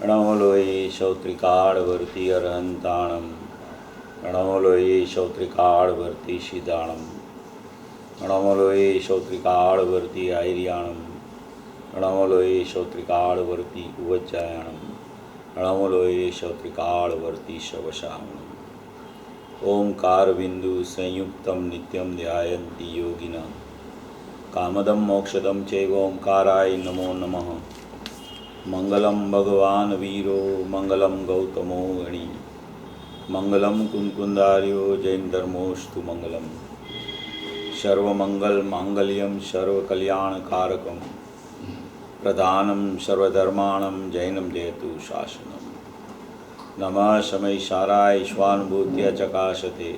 णवलोये शौत्रिकाळवर्ती अरहन्ताणं णवलोये शौत्रिकाळवर्ती शिदाणं णवलोये शौत्रिकाळवर्ती आयर्याणं णवलोये शौत्रिकाळवर्ती उवज्जायाणं णवलोये शौत्रिकाळवर्ती शवशामणम्। ओंकारबिंदु संयुक्तं नित्यं ध्यायन्ति योगिनः कामदं मोक्षदं चैव ओंकाराय नमो नमः। मंगलम भगवान वीरो मंगलम गौतमो गणी मंगलम कुंकुंदार्यो जैन धर्मोस्तु मंगलम सर्वमंगल मांगल्यम सर्वकल्याणकारकम प्रधानम सर्वधर्माणं जैनम जयतु शासनम। नमः शमैशाराय स्वानुभूत्य चकाशते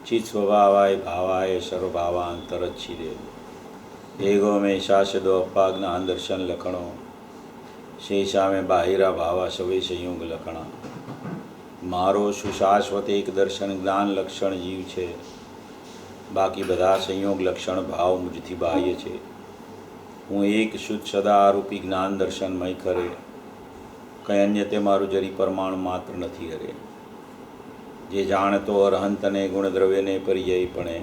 चित्स्वभावाय भावाय सर्वभावांतरच्छिदे एगो में शासदो अपाज्ञान दर्शन लखणो शेषा में बाहिरा भावा सवे संयोग लखणा मारो सुशाश्वत एक दर्शन ज्ञान लक्षण जीव छे बाकी बधा संयोग लक्षण भाव मुझथी बाह्य छे। हूँ एक शुद्ध सदा आरूपी ज्ञान दर्शन मय करे कई अन्य ते मारू जरी परमाणु मात्र नहीं हरे। जे जाणतो अरहंत ने गुण द्रव्य ने परिजय पणे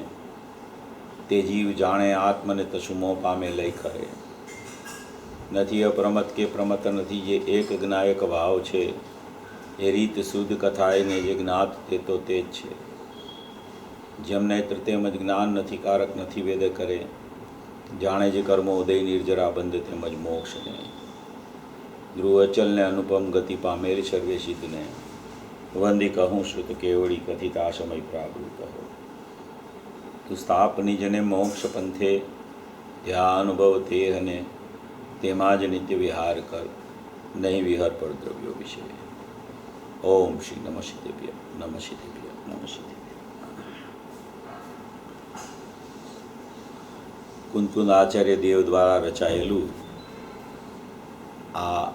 ते जीव जाणे आत्म ने तशु मोह पामे लय करे। नहीं अप्रमत के प्रमत नहीं जे एक ज्ञायक भाव छे ए रीत शुद्ध कथाए ने जे ज्ञात ते तो तेज छे। जम नेत्र तेमज ज्ञान नहीं कारक नहीं वेद करे जाने जे कर्मो उदय निर्जरा बंध तेमज मोक्ष ने ध्रुव अचल ने अनुपम गति पामेल सर्वे सिद्ध ने वंदी कहूँ श्रुत केवड़ी कथिता समय प्रावृत हो। तु स्थाप निज ने मोक्ष पंथे ध्यानुभव तेह ने तेमाज नित्य विहार कर नहीं विहर पर द्रव्यो विषय। ओम श्री नमः शिदेभ्य नमः शिदेभ्य नमः शिदेभ्य। कुंतुन आचार्य देव द्वारा रचायेलू आ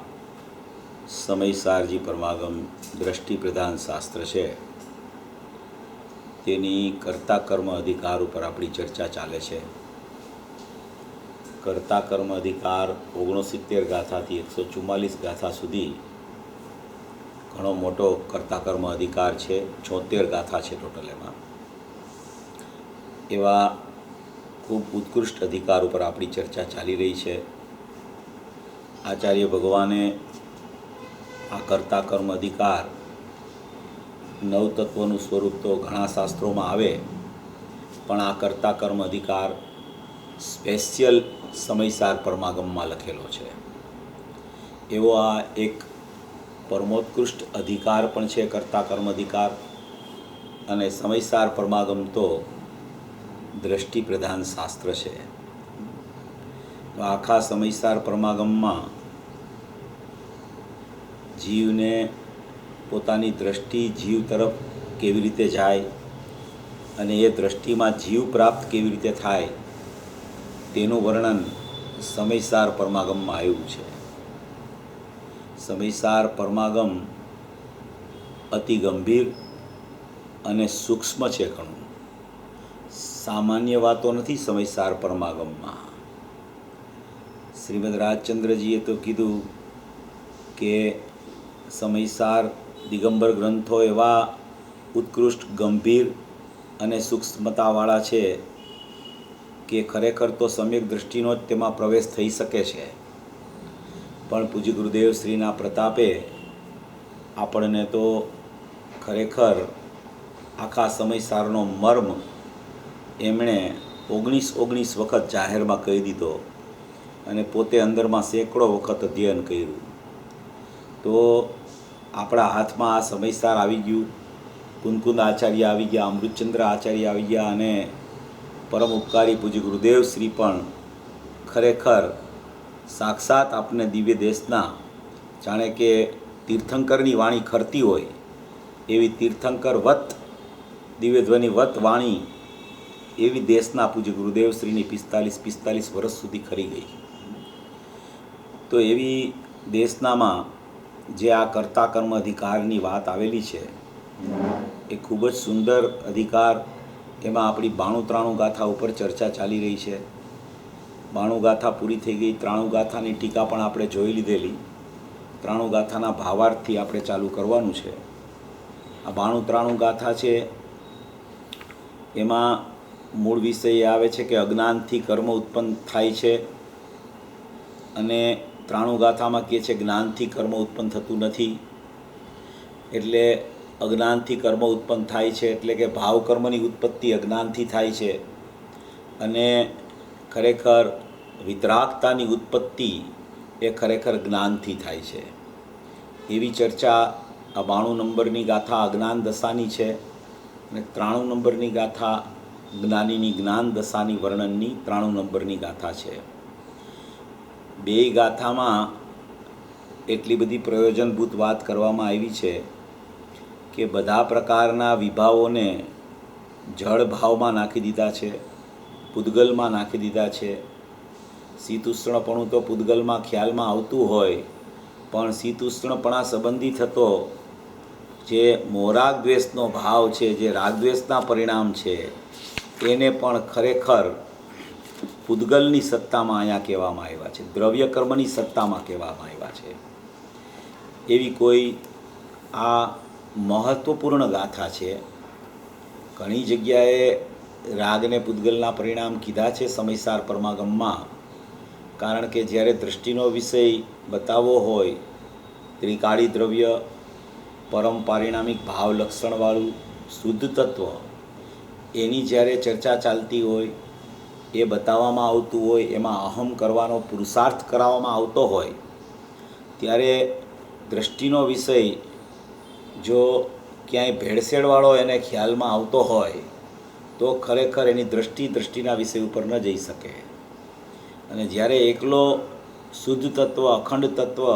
समयसारजी परमागम दृष्टि प्रधान शास्त्र है तेनी कर्ता कर्म अधिकार पर अपनी चर्चा चाले छे। कर्ता कर्म अधिकार 69 गाथा थी 144 गाथा सुधी घणो मोटो कर्ता कर्म अधिकार है। 76 गाथा है टोटल एमां एवा खूब उत्कृष्ट अधिकार पर अपनी चर्चा चाली रही है। आचार्य भगवाने आ कर्ता कर्म अधिकार नवतत्वનું स्वरूप तो घणा शास्त्रों में आवे पण आ कर्ता कर्म अधिकार स्पेशियल समयसार परमागम में लखेलो है। एवो आ एक परमोत्कृष्ट अधिकार पण छे कर्ता कर्म अधिकार अने समयसार परमागम तो दृष्टि प्रधान शास्त्र है। तो आखा समयसार परमागम में जीव ने पोतानी दृष्टि जीव तरफ केवी रीते जाए अने ए दृष्टि में जीव प्राप्त केवी रीते थाय तेनुं वर्णन समयसार परमागम में आव्युं छे। समयसार परमागम अति गंभीर अने सूक्ष्म छे। घणुं सामान्य वातो नथी समयसार परमागम में। श्रीमद राजचंद्रजीए तो कीधुं के समयसार दिगंबर ग्रंथो एवा उत्कृष्ट गंभीर अने सूक्ष्मतावाळा छे कि खरेखर तो सम्यक दृष्टिनो ज तेमां प्रवेश थई शके छे। पण पूज्य गुरुदेव श्रीना प्रतापे आपणे तो खरेखर आखा समयसारनो मर्म एमणे 19 वखत जाहेर में कही दीधो अने पोते अंदर में सैकड़ों वखत अध्ययन कर्युं। तो आपणा हाथ में आ समयसार आवी गयुं। कुंकुंद आचार्य आवी गया, अमृतचंद्र आचार्य आवी गया अने परम उपकारी पूज्य गुरुदेव श्री पण खरेखर साक्षात आपने दिव्य देशना जाने के तीर्थंकरनी वाणी खरती होय एवी तीर्थंकर वत दिव्य ध्वनि वत वाणी एवी देशना पूज्य गुरुदेव श्रीनी 45 वर्ष सुधी खरी गई। तो एवी देशनामां जे आ कर्ता कर्म अधिकारनी वात आवेली छे ए खूब ज सुंदर अधिकार एमां आपणी 92-93 गाथा पर चर्चा चाली रही है। બાણું ગાથા પૂરી થઈ ગઈ. 93 ગાથાની ટીકા પણ આપણે જોઈ લીધેલી. 93 ગાથાના ભાવાર્થથી આપણે ચાલુ કરવાનું છે. આ 93 ગાથા છે એમાં મૂળ વિષય એ આવે છે કે અજ્ઞાનથી કર્મ ઉત્પન્ન થાય છે, અને 93 ગાથામાં કહે છે જ્ઞાનથી કર્મ ઉત્પન્ન થતું નથી. એટલે અજ્ઞાનથી કર્મ ઉત્પન્ન થાય છે એટલે કે ભાવ કર્મની ઉત્પત્તિ અજ્ઞાનથી થાય છે, અને ખરેખર વિતરાગતાની ઉત્પત્તિ એ ખરેખર જ્ઞાનથી થાય છે. એવી ચર્ચા આ 92 નંબરની ગાથા અજ્ઞાન દશાની છે, અને 93 નંબરની ગાથા જ્ઞાનીની જ્ઞાન દશાની વર્ણનની 93 નંબરની ગાથા છે. બેય ગાથામાં એટલી બધી પ્રયોજનભૂત વાત કરવામાં આવી છે કે બધા પ્રકારના વિભાવોને જળ ભાવમાં નાખી દીધા છે, પૂદગલમાં નાખી દીધા છે. શીત ઉષ્ણપણું તો પૂદગલમાં ખ્યાલમાં આવતું હોય, પણ શીત ઉષ્ણપણા સંબંધી થતો જે મોરાગ દ્વેષનો ભાવ છે, જે રાગદ્વેષના પરિણામ છે, એને પણ ખરેખર પૂદગલની સત્તામાં અહીંયા કહેવામાં આવ્યા છે, દ્રવ્ય કર્મની સત્તામાં કહેવામાં આવ્યા છે. એવી કોઈ આ મહત્ત્વપૂર્ણ ગાથા છે. ઘણી જગ્યાએ રાગને પૂદગલના પરિણામ કીધા છે સમયસાર પરમાગમમાં, કારણ કે જ્યારે દૃષ્ટિનો વિષય બતાવવો હોય, ત્રિકાળી દ્રવ્ય, પરમ પારિણામિક ભાવ લક્ષણવાળું શુદ્ધ તત્વ, એની જ્યારે ચર્ચા ચાલતી હોય, એ બતાવવામાં આવતું હોય, એમાં અહમ કરવાનો પુરુષાર્થ કરાવવામાં આવતો હોય, ત્યારે દૃષ્ટિનો વિષય જો ક્યાંય ભેળસેળવાળો એને ખ્યાલમાં આવતો હોય તો ખરેખર એની દૃષ્ટિના વિષય ઉપર ન જઈ શકે. અને જ્યારે એકલો શુદ્ધ તત્વ, અખંડ તત્વ,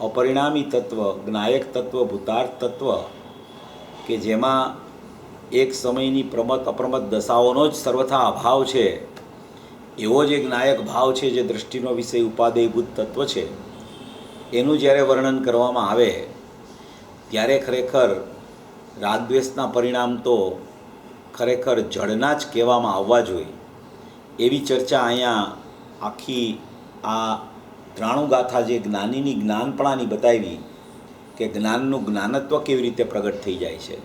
અપરિણામી તત્વ, જ્ઞાયક તત્વ, ભૂતાર્થ તત્વ, કે જેમાં એક સમયની પ્રમત અપ્રમત દશાઓનો જ સર્વથા અભાવ છે, એવો જે જ્ઞાયક ભાવ છે, જે દૃષ્ટિનો વિષય ઉપાદેયભૂત તત્વ છે, એનું જ્યારે વર્ણન કરવામાં આવે ત્યારે ખરેખર રાગદ્વેષના પરિણામ તો ખરેખર જળના જ કહેવામાં આવવા જોઈએ. એવી ચર્ચા અહીંયા આખી આ 93 ગાથા જે જ્ઞાનીની જ્ઞાનપણાની બતાવી કે જ્ઞાનનું જ્ઞાનત્વ કેવી રીતે પ્રગટ થઈ જાય છે,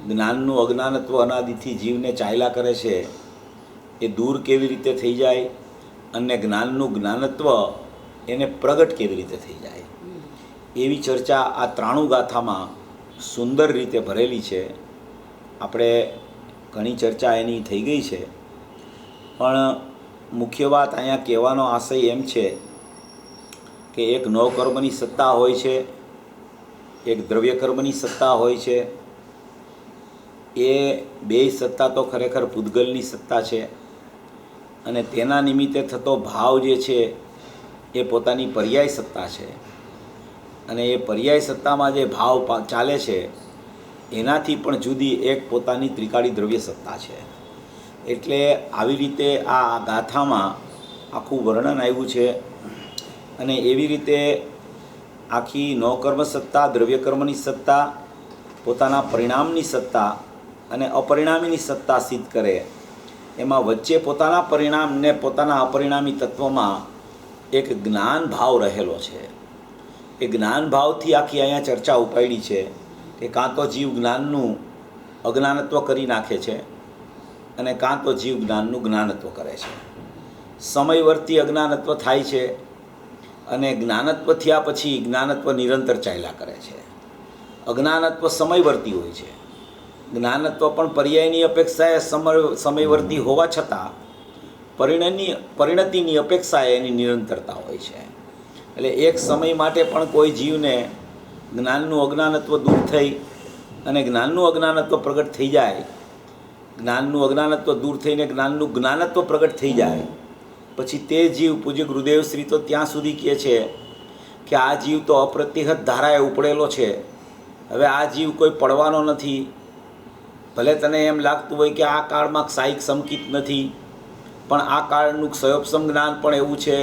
જ્ઞાનનું અજ્ઞાનત્વ અનાદિથી જીવને ચાલ્યા કરે છે, એ દૂર કેવી રીતે થઈ જાય, અને જ્ઞાનનું જ્ઞાનત્વ એને પ્રગટ કેવી રીતે થઈ જાય, એવી ચર્ચા આ 93 ગાથામાં સુંદર રીતે ભરેલી છે. આપણે ઘણી ચર્ચા એની થઈ ગઈ છે, પણ મુખ્ય વાત અહીંયા કહેવાનો આશય એમ છે કે એક નવકર્મની સત્તા હોય છે, એક દ્રવ્યકર્મની સત્તા હોય છે. એ બેય સત્તા તો ખરેખર પૂદગલની સત્તા છે, અને તેના નિમિત્તે થતો ભાવ જે છે એ પોતાની પર્યાય સત્તા છે, અને એ પર્યાય સત્તામાં જે ભાવ ચાલે છે એનાથી પણ જુદી એક પોતાની ત્રિકાળી દ્રવ્ય સત્તા છે. એટલે આવી રીતે આ ગાથામાં આખું વર્ણન આવ્યું છે, અને એવી રીતે આખી નવકર્મ સત્તા, દ્રવ્યકર્મની સત્તા, પોતાના પરિણામની સત્તા અને અપરિણામીની સત્તા સિદ્ધ કરે, એમાં વચ્ચે પોતાના પરિણામને પોતાના અપરિણામી તત્વમાં એક જ્ઞાન ભાવ રહેલો છે. એ જ્ઞાન ભાવથી આખી અહીંયા ચર્ચા ઉપાડી છે કે કાં તો જીવ જ્ઞાનનું અજ્ઞાનત્વ કરી નાખે છે, અને કાં તો જીવ જ્ઞાનનું જ્ઞાનત્વ કરે છે. સમયવર્તી અજ્ઞાનત્વ થાય છે, અને જ્ઞાનત્વ થયા પછી જ્ઞાનત્વ નિરંતર ચાલ્યા કરે છે. અજ્ઞાનત્વ સમયવર્તી હોય છે, જ્ઞાનત્વ પણ પર્યાયની અપેક્ષાએ સમયવર્તી હોવા છતાં પરિણતિની અપેક્ષાએ એની નિરંતરતા હોય છે. એટલે એક સમય માટે પણ કોઈ જીવને જ્ઞાનનું અજ્ઞાનત્વ દૂર થઈ અને જ્ઞાનનું અજ્ઞાનત્વ પ્રગટ થઈ જાય, જ્ઞાનનું અજ્ઞાનત્વ દૂર થઈને જ્ઞાનનું જ્ઞાનત્વ પ્રગટ થઈ જાય, પછી તે જીવ પૂજ્ય ગુરુદેવશ્રી તો ત્યાં સુધી કહે છે કે આ જીવ તો અપ્રતિહત ધારાએ ઉપડેલો છે. હવે આ જીવ કોઈ પડવાનો નથી. ભલે તને એમ લાગતું હોય કે આ કાળમાં ક્ષાયિક સમકિત નથી, પણ આ કાળનું ક્ષયોપસમ જ્ઞાન પણ એવું છે,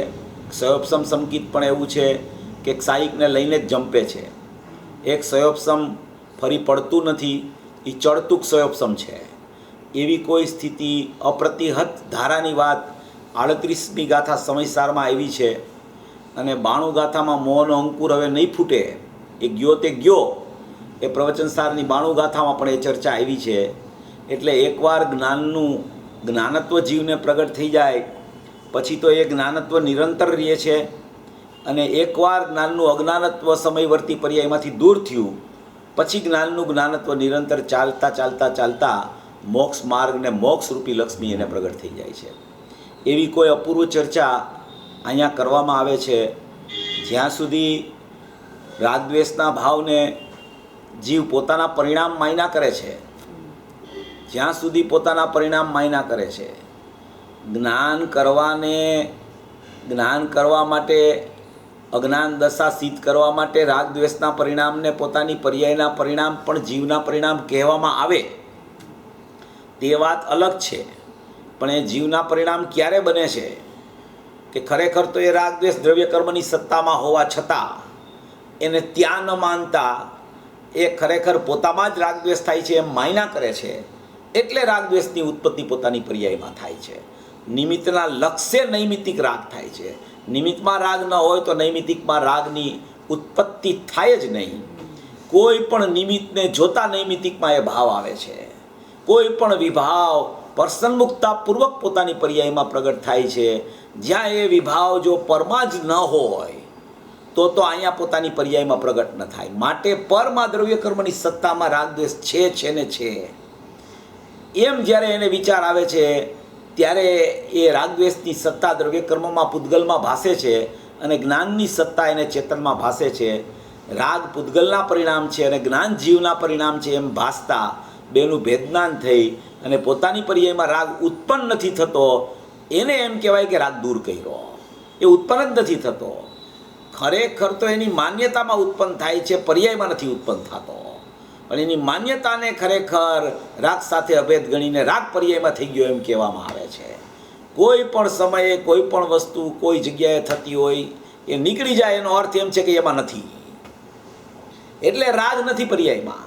ક્ષયોપસમ સમકિત પણ એવું છે કે ક્ષાયિકને લઈને જ જંપે છે. એક ક્ષયોપસમ ફરી પડતું નથી, એ ચડતું ક્ષયોપસમ છે. એવી કોઈ સ્થિતિ અપ્રતિહત ધારાની વાત 38મી ગાથા સમયસારમાં આવી છે અને 92 ગાથામાં મોહનો અંકુર હવે નહીં ફૂટે, એ ગયો તે ગયો. એ પ્રવચનસારની 92 ગાથામાં પણ એ ચર્ચા આવી છે. એટલે એકવાર જ્ઞાનત્વ જીવને પ્રગટ થઈ જાય પછી તો એ જ્ઞાનત્વ નિરંતર રહે છે. અને એકવાર જ્ઞાનનું અજ્ઞાનત્વ સમયવર્તી પર્યાયમાંથી દૂર થયું પછી જ્ઞાનત્વ નિરંતર ચાલતા ચાલતા ચાલતા મોક્ષ માર્ગ ને મોક્ષરૂપી લક્ષ્મી એને પ્રગટ થઈ જાય છે. એવી કોઈ અપૂર્વ ચર્ચા અહીંયા કરવામાં આવે છે. જ્યાં સુધી રાગદ્વેષના ભાવને જીવ પોતાના પરિણામ માયના કરે છે, જ્યાં સુધી પોતાના પરિણામ માયના કરે છે, જ્ઞાન કરવા માટે અજ્ઞાન દશા સિદ્ધ કરવા માટે રાગદ્વેષના પરિણામને પોતાની પર્યાયના પરિણામ પણ જીવના પરિણામ કહેવામાં આવે તે વાત અલગ છે. પણ એ જીવના પરિણામ ક્યારે બને છે કે ખરેખર તો એ રાગદ્વેષ દ્રવ્ય કર્મની સત્તામાં હોવા છતાં એને ત્યાં ન માનતા એ ખરેખર પોતામાં જ રાગદ્વેષ થાય છે એમ માયના કરે છે. એટલે રાગદ્વેષની ઉત્પત્તિ પોતાની પર્યાયમાં થાય છે. નિમિત્તના લક્ષ્ય નૈમિત્તિક રાગ થાય છે. નિમિત્તમાં રાગ ન હોય તો નૈમિત્તિકમાં રાગની ઉત્પત્તિ થાય જ નહીં. કોઈ પણ નિમિત્તને જોતા નૈમિત્તિકમાં એ ભાવ આવે છે. કોઈ પણ વિભાવ પ્રસન્નમુક્તાપૂર્વક પોતાની પર્યાયમાં પ્રગટ થાય છે. જ્યાં એ વિભાવ જો પરમાં જ ન હોય તો અહીંયા પોતાની પર્યાયમાં પ્રગટ ન થાય. માટે પરમાં દ્રવ્ય કર્મની સત્તામાં રાગદ્વેષ છે ને છે એમ જ્યારે એને વિચાર આવે છે ત્યારે એ રાગદ્વેષની સત્તા દ્રવ્ય કર્મમાં પૂતગલમાં ભાસે છે અને જ્ઞાનની સત્તા એને ચેતનમાં ભાસે છે. રાગ પૂતગલના પરિણામ છે અને જ્ઞાન જીવના પરિણામ છે એમ ભાસતા બેનું ભેદજ્ઞાન થઈ અને પોતાની પર્યાયમાં રાગ ઉત્પન્ન નથી થતો. એને એમ કહેવાય કે રાગ દૂર કર્યો. એ ઉત્પન્ન જ નથી થતો. ખરેખર તો એની માન્યતામાં ઉત્પન્ન થાય છે, પર્યાયમાં નથી ઉત્પન્ન થતો. પણ એની માન્યતાને ખરેખર રાગ સાથે અભેદ ગણીને રાગ પર્યાયમાં થઈ ગયો એમ કહેવામાં આવે છે. કોઈ પણ સમયે કોઈ પણ વસ્તુ કોઈ જગ્યાએ થતી હોય એ નીકળી જાય એનો અર્થ એમ છે કે એમાં નથી, એટલે રાગ નથી પર્યાયમાં.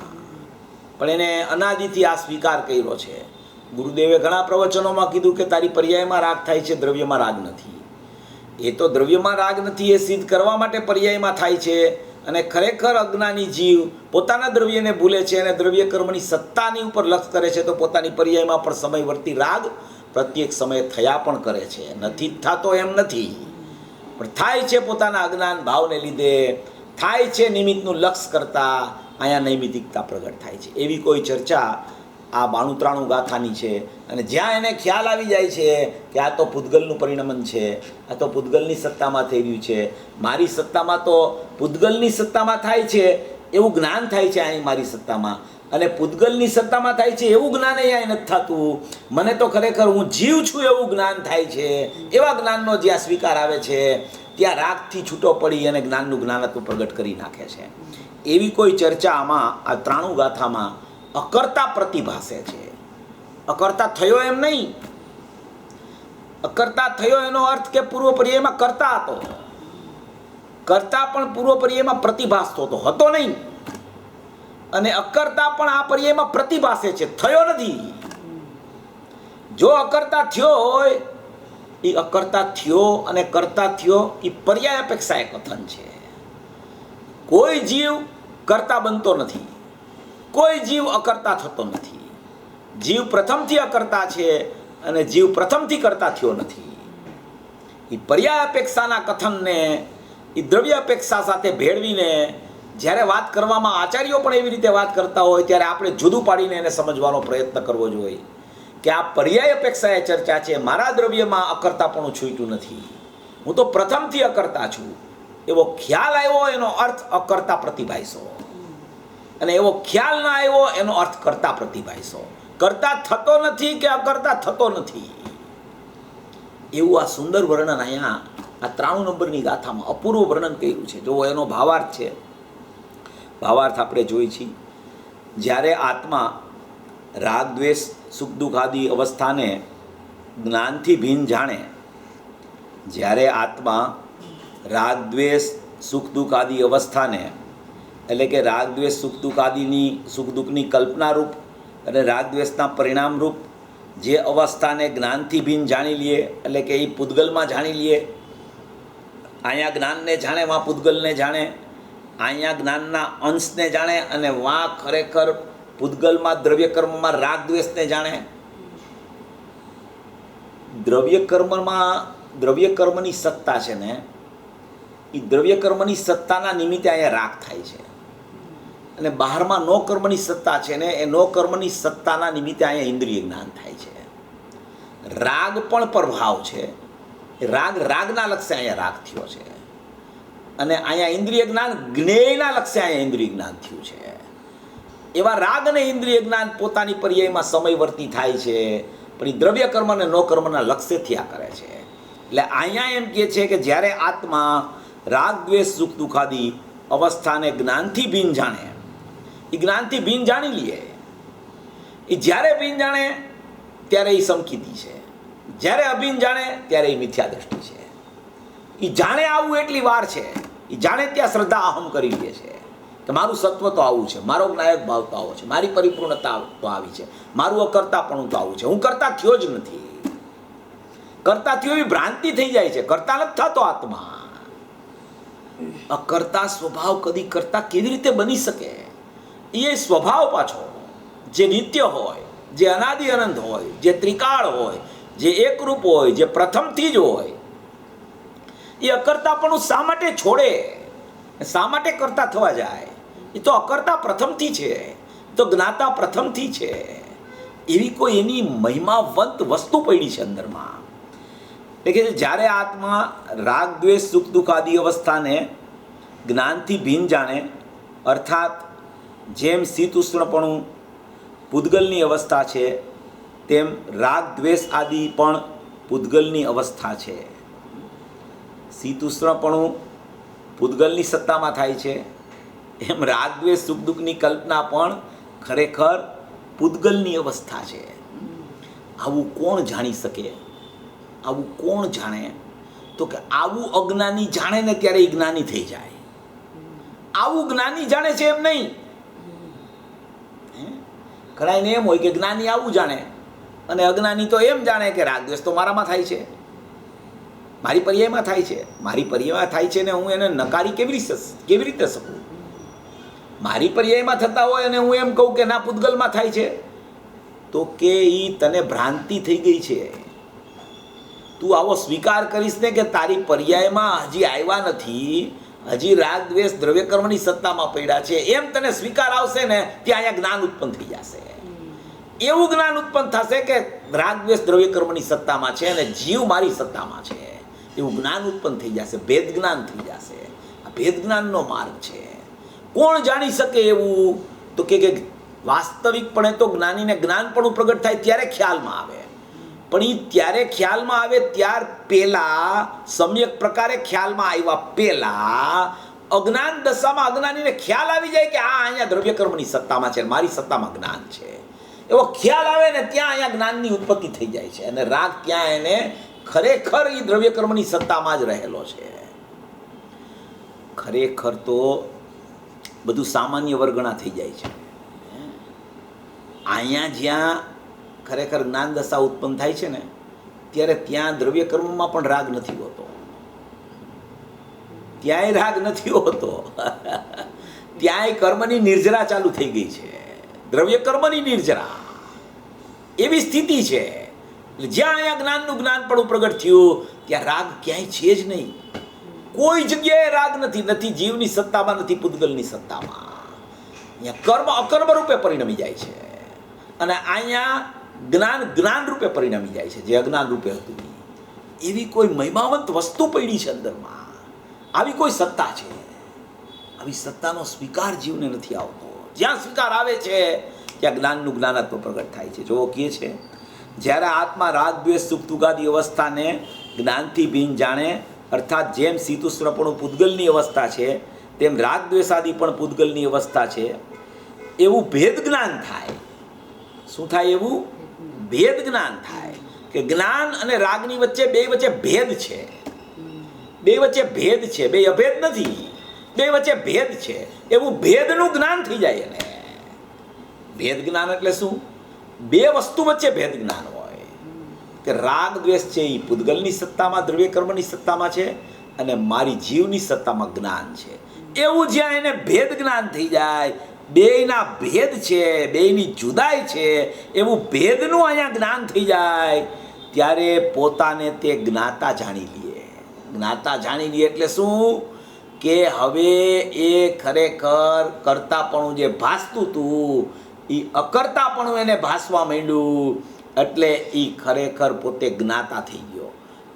પણ એને અનાદિથી આ સ્વીકાર કર્યો છે. ગુરુદેવે ઘણા પ્રવચનોમાં કીધું કે તારી પર્યાયમાં રાગ થાય છે, દ્રવ્યમાં રાગ નથી. એ તો દ્રવ્યમાં રાગ નથી એ સિદ્ધ કરવા માટે પર્યાયમાં થાય છે. અને ખરેખર અજ્ઞાની જીવ પોતાના દ્રવ્યને ભૂલે છે અને દ્રવ્ય કર્મની સત્તાની ઉપર લક્ષ કરે છે તો પોતાની પર્યાયમાં પણ સમયવર્તી રાગ પ્રત્યેક સમયે થયા પણ કરે છે. નથી થતો એમ નથી, પણ થાય છે પોતાના અજ્ઞાન ભાવને લીધે, થાય છે નિમિત્તનું લક્ષ કરતાં અહીંયા નૈમિતિકતા પ્રગટ થાય છે. એવી કોઈ ચર્ચા આ 92-93 ગાથાની છે. અને જ્યાં એને ખ્યાલ આવી જાય છે કે આ તો પૂતગલનું પરિણમન છે, આ તો પૂતગલની સત્તામાં થઈ રહ્યું છે, મારી સત્તામાં તો પૂતગલની સત્તામાં થાય છે એવું જ્ઞાન થાય છે અહીં મારી સત્તામાં, અને પૂતગલની સત્તામાં થાય છે એવું જ્ઞાન અહીંયા નથી થતું. મને તો ખરેખર હું જીવ છું એવું જ્ઞાન થાય છે. એવા જ્ઞાનનો જ્યાં સ્વીકાર આવે છે ત્યાં રાગથી છૂટો પડી અને જ્ઞાનનું જ્ઞાનત્વ પ્રગટ કરી નાખે છે. એવી કોઈ ચર્ચા આમાં આ 93 ગાથામાં અકર્તા પ્રતિભાસે છે. અકર્તા થયો એમ નહીં. અકર્તા થયો એનો અર્થ કે પૂર્વ પર્યાયમાં કરતા હતો, કરતા પણ પૂર્વ પર્યાયમાં પ્રતિભાસતો હતો નહીં, અને અકર્તા પણ આ પર્યાયમાં પ્રતિભાસે છે, થયો નથી. જો અકર્તા થયો હોય એ અકર્તા થયો અને કરતા થયો એ પર્યાય અપેક્ષા એક કથન છે. કોઈ જીવ કરતા બનતો નથી, કોઈ જીવ અકર્તા થતો નથી. જીવ પ્રથમથી અકર્તા છે અને જીવ પ્રથમથી કરતા થયો નથી. એ પર્યાય અપેક્ષાના કથનને એ દ્રવ્ય અપેક્ષા સાથે ભેળવીને જ્યારે વાત કરવામાં આચાર્યો પણ એવી રીતે વાત કરતા હોય ત્યારે આપણે જુદું પાડીને એને સમજવાનો પ્રયત્ન કરવો જોઈએ કે આ પર્યાય અપેક્ષા એ ચર્ચા છે. મારા દ્રવ્યમાં અકર્તાપણું છૂટ્યું નથી, હું તો પ્રથમથી અકર્તા છું એવો ખ્યાલ આવ્યો એનો અર્થ અકર્તા પ્રતિભાઈશો, અને એવો ખ્યાલ ના આવ્યો એનો અર્થ કરતા પ્રતિભાઈશો. કરતા થતો નથી કે અકર્તા થતો નથી એવું આ સુંદર વર્ણન અહીંયા આ 93 નંબરની ગાથામાં અપૂર્વ વર્ણન કર્યું છે. જો એનો ભાવાર્થ છે, ભાવાર્થ આપણે જોઈ છીએ. જ્યારે આત્મા રાગ દ્વેષ સુખ દુઃખ આદિ અવસ્થાને જ્ઞાનથી ભિન્ન જાણે, જ્યારે આત્મા રાગ દ્વેષ સુખ દુઃખ આદિ અવસ્થાને એટલે કે રાગ દ્વેષ સુખ દુઃખ આદિની સુખ દુઃખની કલ્પના રૂપ અને રાગ દ્વેષના પરિણામ રૂપ જે અવસ્થાને જ્ઞાનથી ભિન્ન જાણી લઈએ એટલે કે એ પૂતગલમાં જાણી લઈએ. અહીંયા જ્ઞાનને જાણે, વાં પૂતગલને જાણે. અહીંયા જ્ઞાનના અંશને જાણે અને વાં ખરેખર પૂતગલમાં દ્રવ્ય કર્મમાં રાગ દ્વેષને જાણે. દ્રવ્ય કર્મની સત્તા છે ને, એ દ્રવ્ય કર્મની સત્તાના નિમિત્તે અહીંયા રાગ થાય છે. અને બહારમાં નો કર્મની સત્તા છે ને, એ નો કર્મની સત્તાના નિમિત્તે અહીંયા ઇન્દ્રિય જ્ઞાન થાય છે. રાગ પણ પ્રભાવ છે. રાગના લક્ષ્ય અહીંયા રાગ થયો છે. અને અહીંયા ઇન્દ્રિય જ્ઞાન જ્ઞેયના લક્ષ્ય અહીંયા ઇન્દ્રિય જ્ઞાન થયું છે. એવા રાગ અને ઇન્દ્રિય જ્ઞાન પોતાની પર્યાયમાં સમયવર્તી થાય છે, પણ એ દ્રવ્ય કર્મ અને નો કર્મના લક્ષ્ય થયા કરે છે. એટલે અહીંયા એમ કહે છે કે જ્યારે આત્મા રાગ દ્વેષ સુખ દુઃખાદી અવસ્થાને જ્ઞાનથી ભિન્ન જાણે, એ જ્ઞાનથી ભિન્ન જાણી લઈએ. એ જ્યારે ભિન્ન જાણે ત્યારે એ સમકીતી છે, જ્યારે અભિન્ન જાણે ત્યારે એ મિથ્યા દ્રષ્ટિ છે. એ જાણે આવું એટલી વાર છે, એ જાણે ત્યાં શ્રદ્ધા અહમ કરી લે છે કે મારું સત્વ તો આવું છે, મારો જ્ઞાયક ભાવ તો આવો છે, મારી પરિપૂર્ણતા તો આવી છે, મારું અકર્તાપણું તો આવું છે, હું કરતા થયો જ નથી. કરતા થયો એવી ભ્રાંતિ થઈ જાય છે, કરતા નથી થતો આત્મા. અકર્તા સ્વભાવ કદી કરતા કેવી રીતે બની શકે? એ સ્વભાવ પાછો જે નિત્ય હોય, જે અનાદિ અનંત હોય, જે ત્રિકાળ હોય, જે એકરૂપ હોય, જે પ્રથમથી જ હોય, એ અકર્તાપણું શા માટે છોડે? શા માટે કરતા થવા જાય? એ તો અકર્તા પ્રથમથી છે, તો જ્ઞાતા પ્રથમથી છે. એવી કોઈ એની મહિમાવંત વસ્તુ પડી છે અંદરમાં. એટલે કે જ્યારે આત્મા રાગ દ્વેષ સુખ દુઃખ આદિ અવસ્થાને જ્ઞાનથી ભિન્ન જાણે, અર્થાત જેમ શીત ઉષ્ણપણું પૂતગલની અવસ્થા છે, તેમ રાગ દ્વેષ આદિ પણ પૂતગલની અવસ્થા છે. શીત ઉષ્ણપણું પૂતગલની સત્તામાં થાય છે, એમ રાગ દ્વેષ સુખ દુઃખની કલ્પના પણ ખરેખર પૂતગલની અવસ્થા છે. આવું કોણ જાણી શકે? આવું કોણ જાણે? તો કે આવું અજ્ઞાની જાણે ને ત્યારે એ જ્ઞાની થઈ જાય. આવું જ્ઞાની જાણે છે એમ નહીં. ઘણાને એમ હોય કે જ્ઞાની આવું જાણે અને અજ્ઞાની તો એમ જાણે કે રાગ દ્વેષ તો મારામાં થાય છે, મારી પર્યાયમાં થાય છે. મારી પર્યાયમાં થાય છે ને હું એને નકારી કેવી રીતે શકું? મારી પર્યાયમાં થતા હોય અને હું એમ કહું કે ના પૂતગલમાં થાય છે, તો કે એ તને ભ્રાંતિ થઈ ગઈ છે. તું આવો સ્વીકાર કરીશ ને કે તારી પર્યાયમાં હજી આવ્યા નથી, હજી રાગ દ્વેષ દ્રવ્ય કર્મની સત્તામાં પડ્યા છે, એમ તને સ્વીકાર આવશે ને ત્યાં અહીંયા જ્ઞાન ઉત્પન્ન થઈ જશે. એવું જ્ઞાન ઉત્પન્ન થશે કે રાગ દ્વેષ દ્રવ્ય કર્મની સત્તામાં છે અને જીવ મારી સત્તામાં છે, એવું જ્ઞાન ઉત્પન્ન થઈ જશે. ભેદ જ્ઞાન થઈ જશે. આ ભેદ જ્ઞાનનો માર્ગ છે. કોણ જાણી શકે એવું? તો કે વાસ્તવિકપણે તો જ્ઞાનીને જ્ઞાનપણું પ્રગટ થાય ત્યારે ખ્યાલમાં આવે, પણ એ ત્યારે ખ્યાલમાં આવે ત્યાર પહેલા, સમ્યક પ્રકારે ખ્યાલમાં આવ્યા પહેલા અજ્ઞાન દશામાં અજ્ઞાનીને ખ્યાલ આવી જાય કે આ અહીંયા દ્રવ્ય કર્મની સત્તામાં છે, મારી સત્તામાં જ્ઞાન છે. એવો ખ્યાલ આવે ને ત્યાં અહીંયા જ્ઞાનની ઉત્પત્તિ થઈ જાય છે અને રાગ ત્યાં એને ખરેખર એ દ્રવ્ય કર્મની સત્તામાં જ રહેલો છે. ખરેખર તો બધું સામાન્ય વર્ગણા થઈ જાય છે. અહીંયા જ્યાં ખરેખર જ્ઞાન દશા ઉત્પન્ન થાય છે ને ત્યારે ત્યાં દ્રવ્ય કર્મમાં પણ રાગ નથી હોતો, ત્યાંય રાગ નથી હોતો. ત્યાંય કર્મની નિર્જરા ચાલુ થઈ ગઈ છે, દ્રવ્ય કર્મની નિર્જરા. એવી સ્થિતિ છે. જ્યાં અહીંયા જ્ઞાનનું જ્ઞાનપણું પ્રગટ થયું ત્યાં રાગ ક્યાંય છે જ નહીં. કોઈ જગ્યાએ રાગ નથી, નથી જીવની સત્તામાં, નથી પૂતગલની સત્તામાં. અહીંયા કર્મ અકર્મ રૂપે પરિણમી જાય છે અને અહીંયા જ્ઞાન રૂપે પરિણમી જાય છે, જે અજ્ઞાન રૂપે હતું. એવી કોઈ મહિમાવંત વસ્તુ પડી છે અંદરમાં, આવી કોઈ સત્તા છે. આવી સત્તાનો સ્વીકાર જીવને નથી આવતો. જ્યાં સ્વીકાર આવે છે ત્યાં જ્ઞાનનું જ્ઞાનત્વ પ્રગટ થાય છે. જો કહે છે જ્યારે આત્મા રાગ દ્વેષ સુખ દુઃખાદી અવસ્થાને જ્ઞાનથી ભિન્ન જાણે, અર્થાત જેમ શીતોષ્ણપણું પૂતગલની અવસ્થા છે તેમ રાગ દ્વેષાદી પણ પૂતગલની અવસ્થા છે, એવું ભેદ જ્ઞાન થાય. શું થાય? એવું ભેદ જ્ઞાન થાય કે જ્ઞાન અને રાગની વચ્ચે બે વચ્ચે ભેદ છે. બે વચ્ચે ભેદ છે, બે અભેદ નથી, બે વચ્ચે ભેદ છે. એવું ભેદનું જ્ઞાન થઈ જાય. એને ભેદ જ્ઞાન એટલે શું? બે વસ્તુ વચ્ચે ભેદ જ્ઞાન હોય. કે રાગ દ્વેષ છે એ પૂતગલની સત્તામાં, દ્રવ્ય કર્મની સત્તામાં છે, અને મારી જીવની સત્તામાં જ્ઞાન છે. એવું જ્યાં એને ભેદ જ્ઞાન થઈ જાય, બેયના ભેદ છે, બેયની જુદાઈ છે, એવું ભેદનું અહીંયા જ્ઞાન થઈ જાય, ત્યારે પોતાને તે જ્ઞાતા જાણી લે. જ્ઞાતા જાણી લે એટલે શું? કે હવે એ ખરેખર કરતાપણું જે ભાસતું હતું એ અકર્તાપણું એને ભાસવા માંડ્યું, એટલે એ ખરેખર પોતે જ્ઞાતા થઈ ગયો.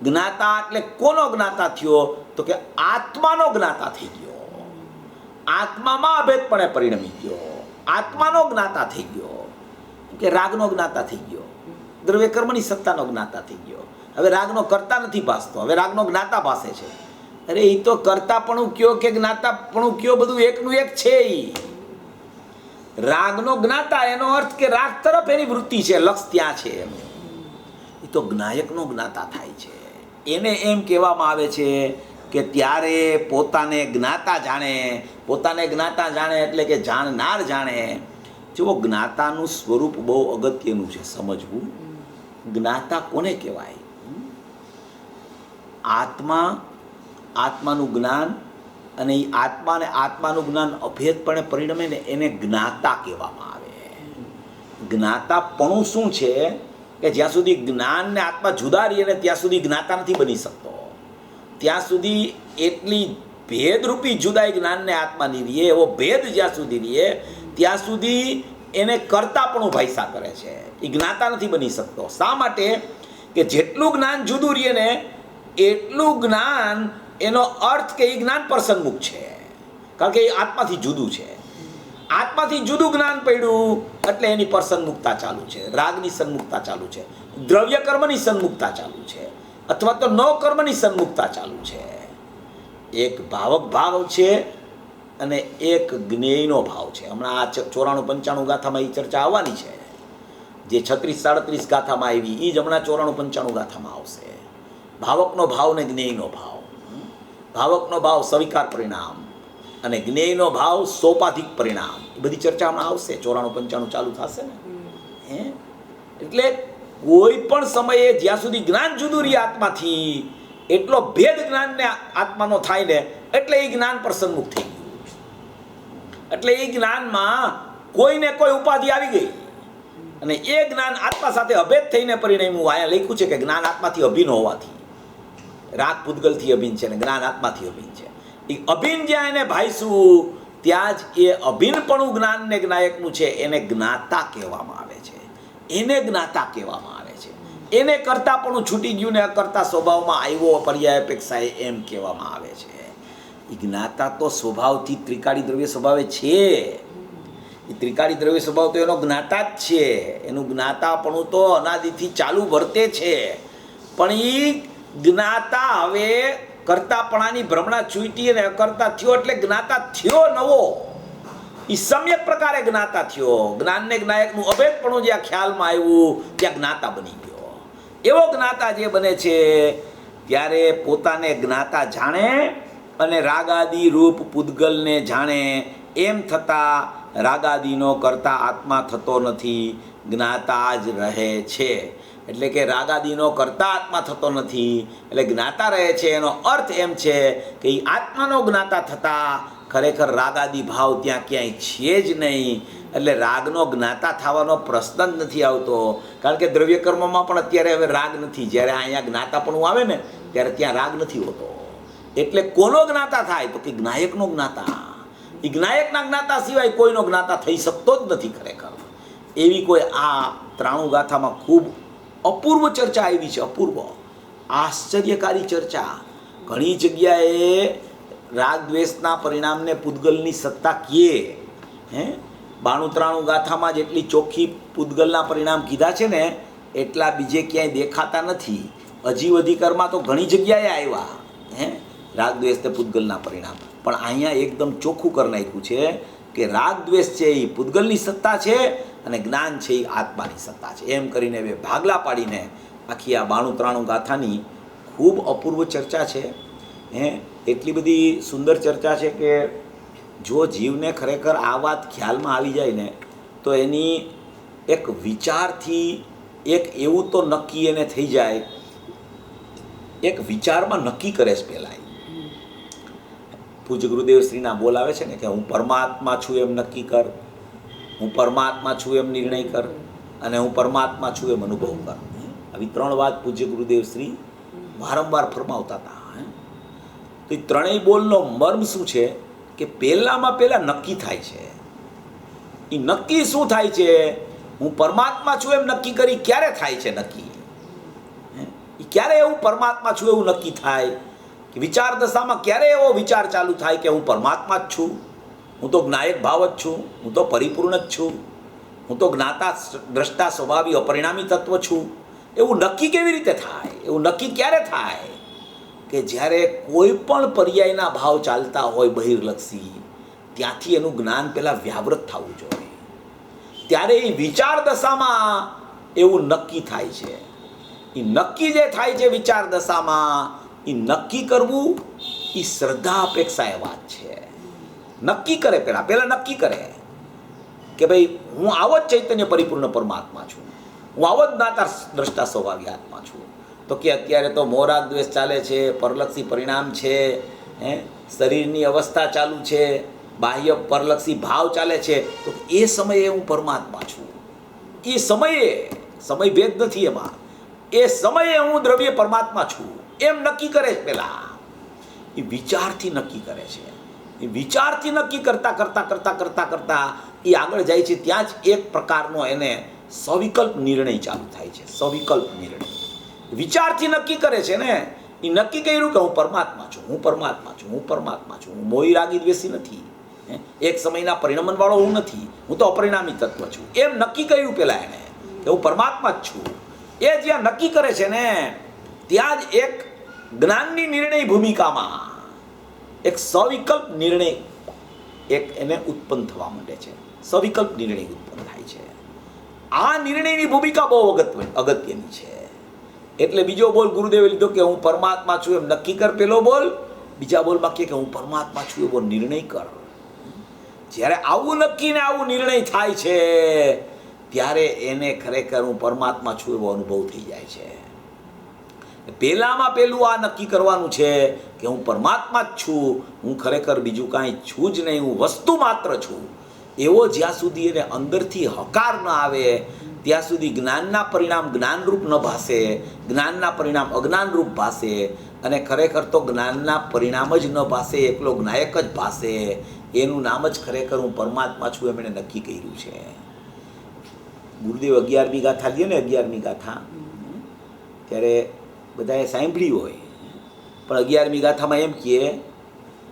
જ્ઞાતા એટલે કોનો જ્ઞાતા થયો? તો કે આત્માનો જ્ઞાતા થઈ ગયો. આત્મામાં અભેદપણે પરિણમી ગયો, આત્માનો જ્ઞાતા થઈ ગયો, કે રાગનો જ્ઞાતા થઈ ગયો, દ્રવ્ય કર્મની સત્તાનો જ્ઞાતા થઈ ગયો. હવે રાગનો કરતા નથી ભાસતો, હવે રાગનો જ્ઞાતા ભાસે છે. અરે એ તો કરતાપણું કયો કે જ્ઞાતાપણું કયો, બધું એકનું એક છે. રાગનો જ્ઞાતા એનો અર્થ કે રાગ તરફ એની વૃત્તિ છે, લક્ષ ત્યાં છે. એ તો જ્ઞાયકનો જ્ઞાતા થાય છે. એને એમ કહેવામાં આવે છે કે ત્યારે પોતાને જ્ઞાતા જાણે. પોતાને જ્ઞાતા જાણે એટલે કે જાણનાર જાણે. જો જ્ઞાતાનું સ્વરૂપ બહુ અગત્યનું છે સમજવું. જ્ઞાતા કોને કહેવાય? આત્મા, આત્માનું જ્ઞાન, અને એ આત્મા ને આત્માનું જ્ઞાન અભેદપણે પરિણમે ને એને જ્ઞાતા કહેવામાં આવે. જ્ઞાતાપણું શું છે? કે જ્યાં સુધી જ્ઞાન ને આત્મા જુદા રહીએ ને ત્યાં સુધી જ્ઞાતા નથી બની શકતો. ત્યાં સુધી એટલી ભેદરૂપી જુદાઈ જ્ઞાન ને આત્માની રહીએ, એવો ભેદ જ્યાં સુધી રહીએ ત્યાં સુધી એને કરતાપણું ભાઈસા કરે છે. એ જ્ઞાતા નથી બની શકતો. શા માટે? કે જેટલું જ્ઞાન જુદું રહીએ ને એટલું જ્ઞાન, એનો અર્થ કે એ જ્ઞાન પર સન્મુખ છે, કારણ કે એ આત્માથી જુદું છે. આત્માથી જુદું જ્ઞાન પડ્યું એટલે એની પર સન્મુખતા ચાલુ છે, રાગની સન્મુખતા ચાલુ છે, દ્રવ્ય કર્મની સન્મુખતા ચાલુ છે, અથવા તો નવ કર્મની સન્મુખતા ચાલુ છે. એક ભાવક ભાવ છે અને એક જ્ઞેયનો ભાવ છે. હમણાં આ 94-95 ગાથામાં એ ચર્ચા આવવાની છે. જે 36-37 ગાથામાં આવી એ જ હમણાં 94-95 ગાથામાં આવશે. ભાવકનો ભાવ ને જ્ઞેયનો ભાવ. ભાવકનો ભાવ સ્વીકાર પરિણામ અને જ્ઞેયનો ભાવ સોપાધિક પરિણામ. એ બધી ચર્ચા હમણાં આવશે. 94-95 ચાલુ થશે ને. એટલે કોઈ પણ સમયે જ્યાં સુધી જ્ઞાન જુદું રહે આત્માથી, એટલો ભેદ જ્ઞાનને આત્માનો થાય ને એટલે એ જ્ઞાન પર સન્મુખ થઈ ગયું. એટલે એ જ્ઞાનમાં કોઈને કોઈ ઉપાધિ આવી ગઈ અને એ જ્ઞાન આત્મા સાથે અભેદ થઈને પરિણમ્યું. અહીંયા લખ્યું છે કે જ્ઞાન આત્માથી અભિન્ન હોવાથી, રાગ પૂતગલથી અભિન્ન છે ને જ્ઞાન આત્માથી અભિન્ન છે. એ અભિન્ન જ્યાં એને ભાઈશું ત્યાં જ એ અભિન્નપણું જ્ઞાનને જ્ઞાયકનું છે એને જ્ઞાતા કહેવામાં આવે છે. એને જ્ઞાતા કહેવામાં આવે છે. એને કરતાપણું છૂટી ગયું ને અકર્તા સ્વભાવમાં આવ્યો પર્યાય અપેક્ષાએ એમ કહેવામાં આવે છે. એ જ્ઞાતા તો સ્વભાવથી ત્રિકાળી દ્રવ્ય સ્વભાવે છે. એ ત્રિકાળી દ્રવ્ય સ્વભાવ તો એનો જ્ઞાતા જ છે. એનું જ્ઞાતાપણું તો અનાદિથી ચાલુ વર્તે છે. પણ એ જ્ઞાતા હવે કરતાપણાની ભ્રમણા છૂટી અને અકર્તા થયો એટલે જ્ઞાતા થયો નવો. એ સમ્યક પ્રકારે જ્ઞાતા થયો. જ્ઞાનને જ્ઞાયકનું અભેદપણું જ્યાં ખ્યાલમાં આવ્યું ત્યાં જ્ઞાતા બની ગયો. એવો જ્ઞાતા જે બને છે ત્યારે પોતાને જ્ઞાતા જાણે અને રાગાદી રૂપ પૂતગલને જાણે. એમ થતાં રાગાદીનો કરતા આત્મા થતો નથી, જ્ઞાતા જ રહે છે. એટલે કે રાગાદીનો કરતા આત્મા થતો નથી એટલે જ્ઞાતા રહે છે. એનો અર્થ એમ છે કે એ આત્માનો જ્ઞાતા થતાં ખરેખર રાગાદી ભાવ ત્યાં ક્યાંય છે જ નહીં. એટલે રાગનો જ્ઞાતા થવાનો પ્રશ્ન જ નથી આવતો. કારણ કે દ્રવ્ય કર્મમાં પણ અત્યારે હવે રાગ નથી. જ્યારે અહીંયા જ્ઞાતાપણું આવે ને ત્યારે ત્યાં રાગ નથી હોતો. એટલે કોનો જ્ઞાતા થાય? તો કે જ્ઞાયકનો જ્ઞાતા. એ જ્ઞાયકના જ્ઞાતા સિવાય કોઈનો જ્ઞાતા થઈ શકતો જ નથી ખરેખર. એવી કોઈ આ 93 ગાથામાં ખૂબ અપૂર્વ ચર્ચા આવી છે. અપૂર્વ આશ્ચર્યકારી ચર્ચા. ઘણી જગ્યાએ રાગ દ્વેષના પરિણામને પૂતગલની સત્તા કીએ. 92-93 ગાથામાં જેટલી ચોખ્ખી પૂતગલના પરિણામ કીધા છે ને એટલા બીજે ક્યાંય દેખાતા નથી. અજીવ અધિકારમાં તો ઘણી જગ્યાએ આવ્યા રાગ દ્વેષ તે પૂતગલના પરિણામ. પણ અહીંયા એકદમ ચોખ્ખું કરી નાખ્યું છે કે રાગ દ્વેષ છે એ પૂતગલની સત્તા છે અને જ્ઞાન છે એ આત્માની સત્તા છે. એમ કરીને બે ભાગલા પાડીને આખી આ 92-93 ગાથાની ખૂબ અપૂર્વ ચર્ચા છે. એટલી બધી સુંદર ચર્ચા છે કે જો જીવને ખરેખર આ વાત ખ્યાલમાં આવી જાય ને તો એની એક વિચારથી એક એવું તો નક્કી એને થઈ જાય, એક વિચારમાં નક્કી કરે છે પહેલાં. પૂજ્ય ગુરુદેવ શ્રીના બોલ આવે છે ને કે હું પરમાત્મા છું એમ નક્કી કર, હું પરમાત્મા છું એમ નિર્ણય કર, અને હું પરમાત્મા છું એમ અનુભવ કર. આવી 3 વાત પૂજ્ય ગુરુદેવ શ્રી વારંવાર ફરમાવતા હતા. તો એ ત્રણેય બોલનો મર્મ શું છે કે પહેલામાં પહેલાં નક્કી થાય છે. એ નક્કી શું થાય છે? હું પરમાત્મા છું એમ નક્કી કરી ક્યારે થાય છે નક્કી? એ ક્યારે એવું પરમાત્મા છું એવું નક્કી થાય કે વિચાર દશામાં ક્યારે એવો વિચાર ચાલુ થાય કે હું પરમાત્મા જ છું, હું તો જ્ઞાયક ભાવ જ છું, હું તો પરિપૂર્ણ જ છું, હું તો જ્ઞાતા દ્રષ્ટા સ્વભાવી અપરિણામી તત્વ છું? એવું નક્કી કેવી રીતે થાય? એવું નક્કી ક્યારે થાય? કે જ્યારે કોઈ પણ પર્યાયના ભાવ ચાલતા હોય બહિર્લક્ષી, ત્યાંથી એનું જ્ઞાન પહેલાં વ્યાવૃત થવું જોઈએ. ત્યારે એ વિચાર દશામાં એવું નક્કી થાય છે. એ નક્કી જે થાય છે વિચાર દશામાં, એ નક્કી કરવું એ શ્રદ્ધા અપેક્ષા એ વાત છે. નક્કી કરે પહેલાં નક્કી કરે કે ભાઈ હું આવો જ ચૈતન્ય પરિપૂર્ણ પરમાત્મા છું, હું આવો જ જ્ઞાતા દ્રષ્ટા સ્વભાવી આત્મા છું. તો કે અત્યારે તો મોહરાગ દ્વેષ ચાલે છે, પરલક્ષી પરિણામ છે, શરીરની અવસ્થા ચાલુ છે, બાહ્ય પરલક્ષી ભાવ ચાલે છે, તો એ સમયે હું પરમાત્મા છું. એ સમયે સમય ભેદ નથી એમાં, એ સમયે હું દ્રવ્ય પરમાત્મા છું એમ નક્કી કરે છે પહેલાં. એ વિચારથી નક્કી કરે છે. એ વિચારથી નક્કી કરતાં કરતાં કરતાં કરતાં કરતાં એ આગળ જાય છે. ત્યાં જ એક પ્રકારનો એને સવિકલ્પ નિર્ણય ચાલુ થાય છે. સવિકલ્પ નિર્ણય વિચારથી નક્કી કરે છે ને. એ નક્કી કર્યું કે હું પરમાત્મા છું, હું પરમાત્મા છું, હું પરમાત્મા છું, હું મોહી રાગી દ્વેષી નથી, એક સમયના પરિણમનવાળો હું નથી, હું તો અપરિણામી તત્વ છું. એમ નક્કી કર્યું પહેલાં એણે કે હું પરમાત્મા જ છું. એ જ્યાં નક્કી કરે છે ને ત્યાં જ એક જ્ઞાનની નિર્ણય ભૂમિકામાં એક સવિકલ્પ નિર્ણય એક એને ઉત્પન્ન થવા માંડે છે. સવિકલ્પ નિર્ણય ઉત્પન્ન થાય છે. આ નિર્ણયની ભૂમિકા બહુ અગત્યની છે. એટલે બીજો બોલ ગુરુદેવે લીધો કે હું પરમાત્મા છું એમ નક્કી કર, પેલો બોલ. બીજા બોલમાં કે હું પરમાત્મા છું એવો નિર્ણય કર. જ્યારે આવું નક્કી ને આવું નિર્ણય થાય છે ત્યારે એને ખરેખર હું પરમાત્મા છું એવો અનુભવ થઈ જાય છે. પહેલામાં પહેલું આ નક્કી કરવાનું છે કે હું પરમાત્મા જ છું, હું ખરેખર બીજું કાંઈ છું જ નહીં, હું વસ્તુ માત્ર છું. એવો જ્યાં સુધી એને અંદરથી હકાર ન આવે ત્યાં સુધી જ્ઞાનના પરિણામ જ્ઞાનરૂપ ન ભાસે, જ્ઞાનના પરિણામ અજ્ઞાનરૂપ ભાસે, અને ખરેખર તો જ્ઞાનના પરિણામ જ ન ભાસે, એકલો જ્ઞાયક જ ભાસે. એનું નામ જ ખરેખર હું પરમાત્મા છું એમ એણે નક્કી કર્યું છે. ગુરુદેવ 11મી ગાથા લે ને, 11મી ગાથા ત્યારે બધાએ સાંભળ્યું હોય, પણ 11મી ગાથામાં એમ કહે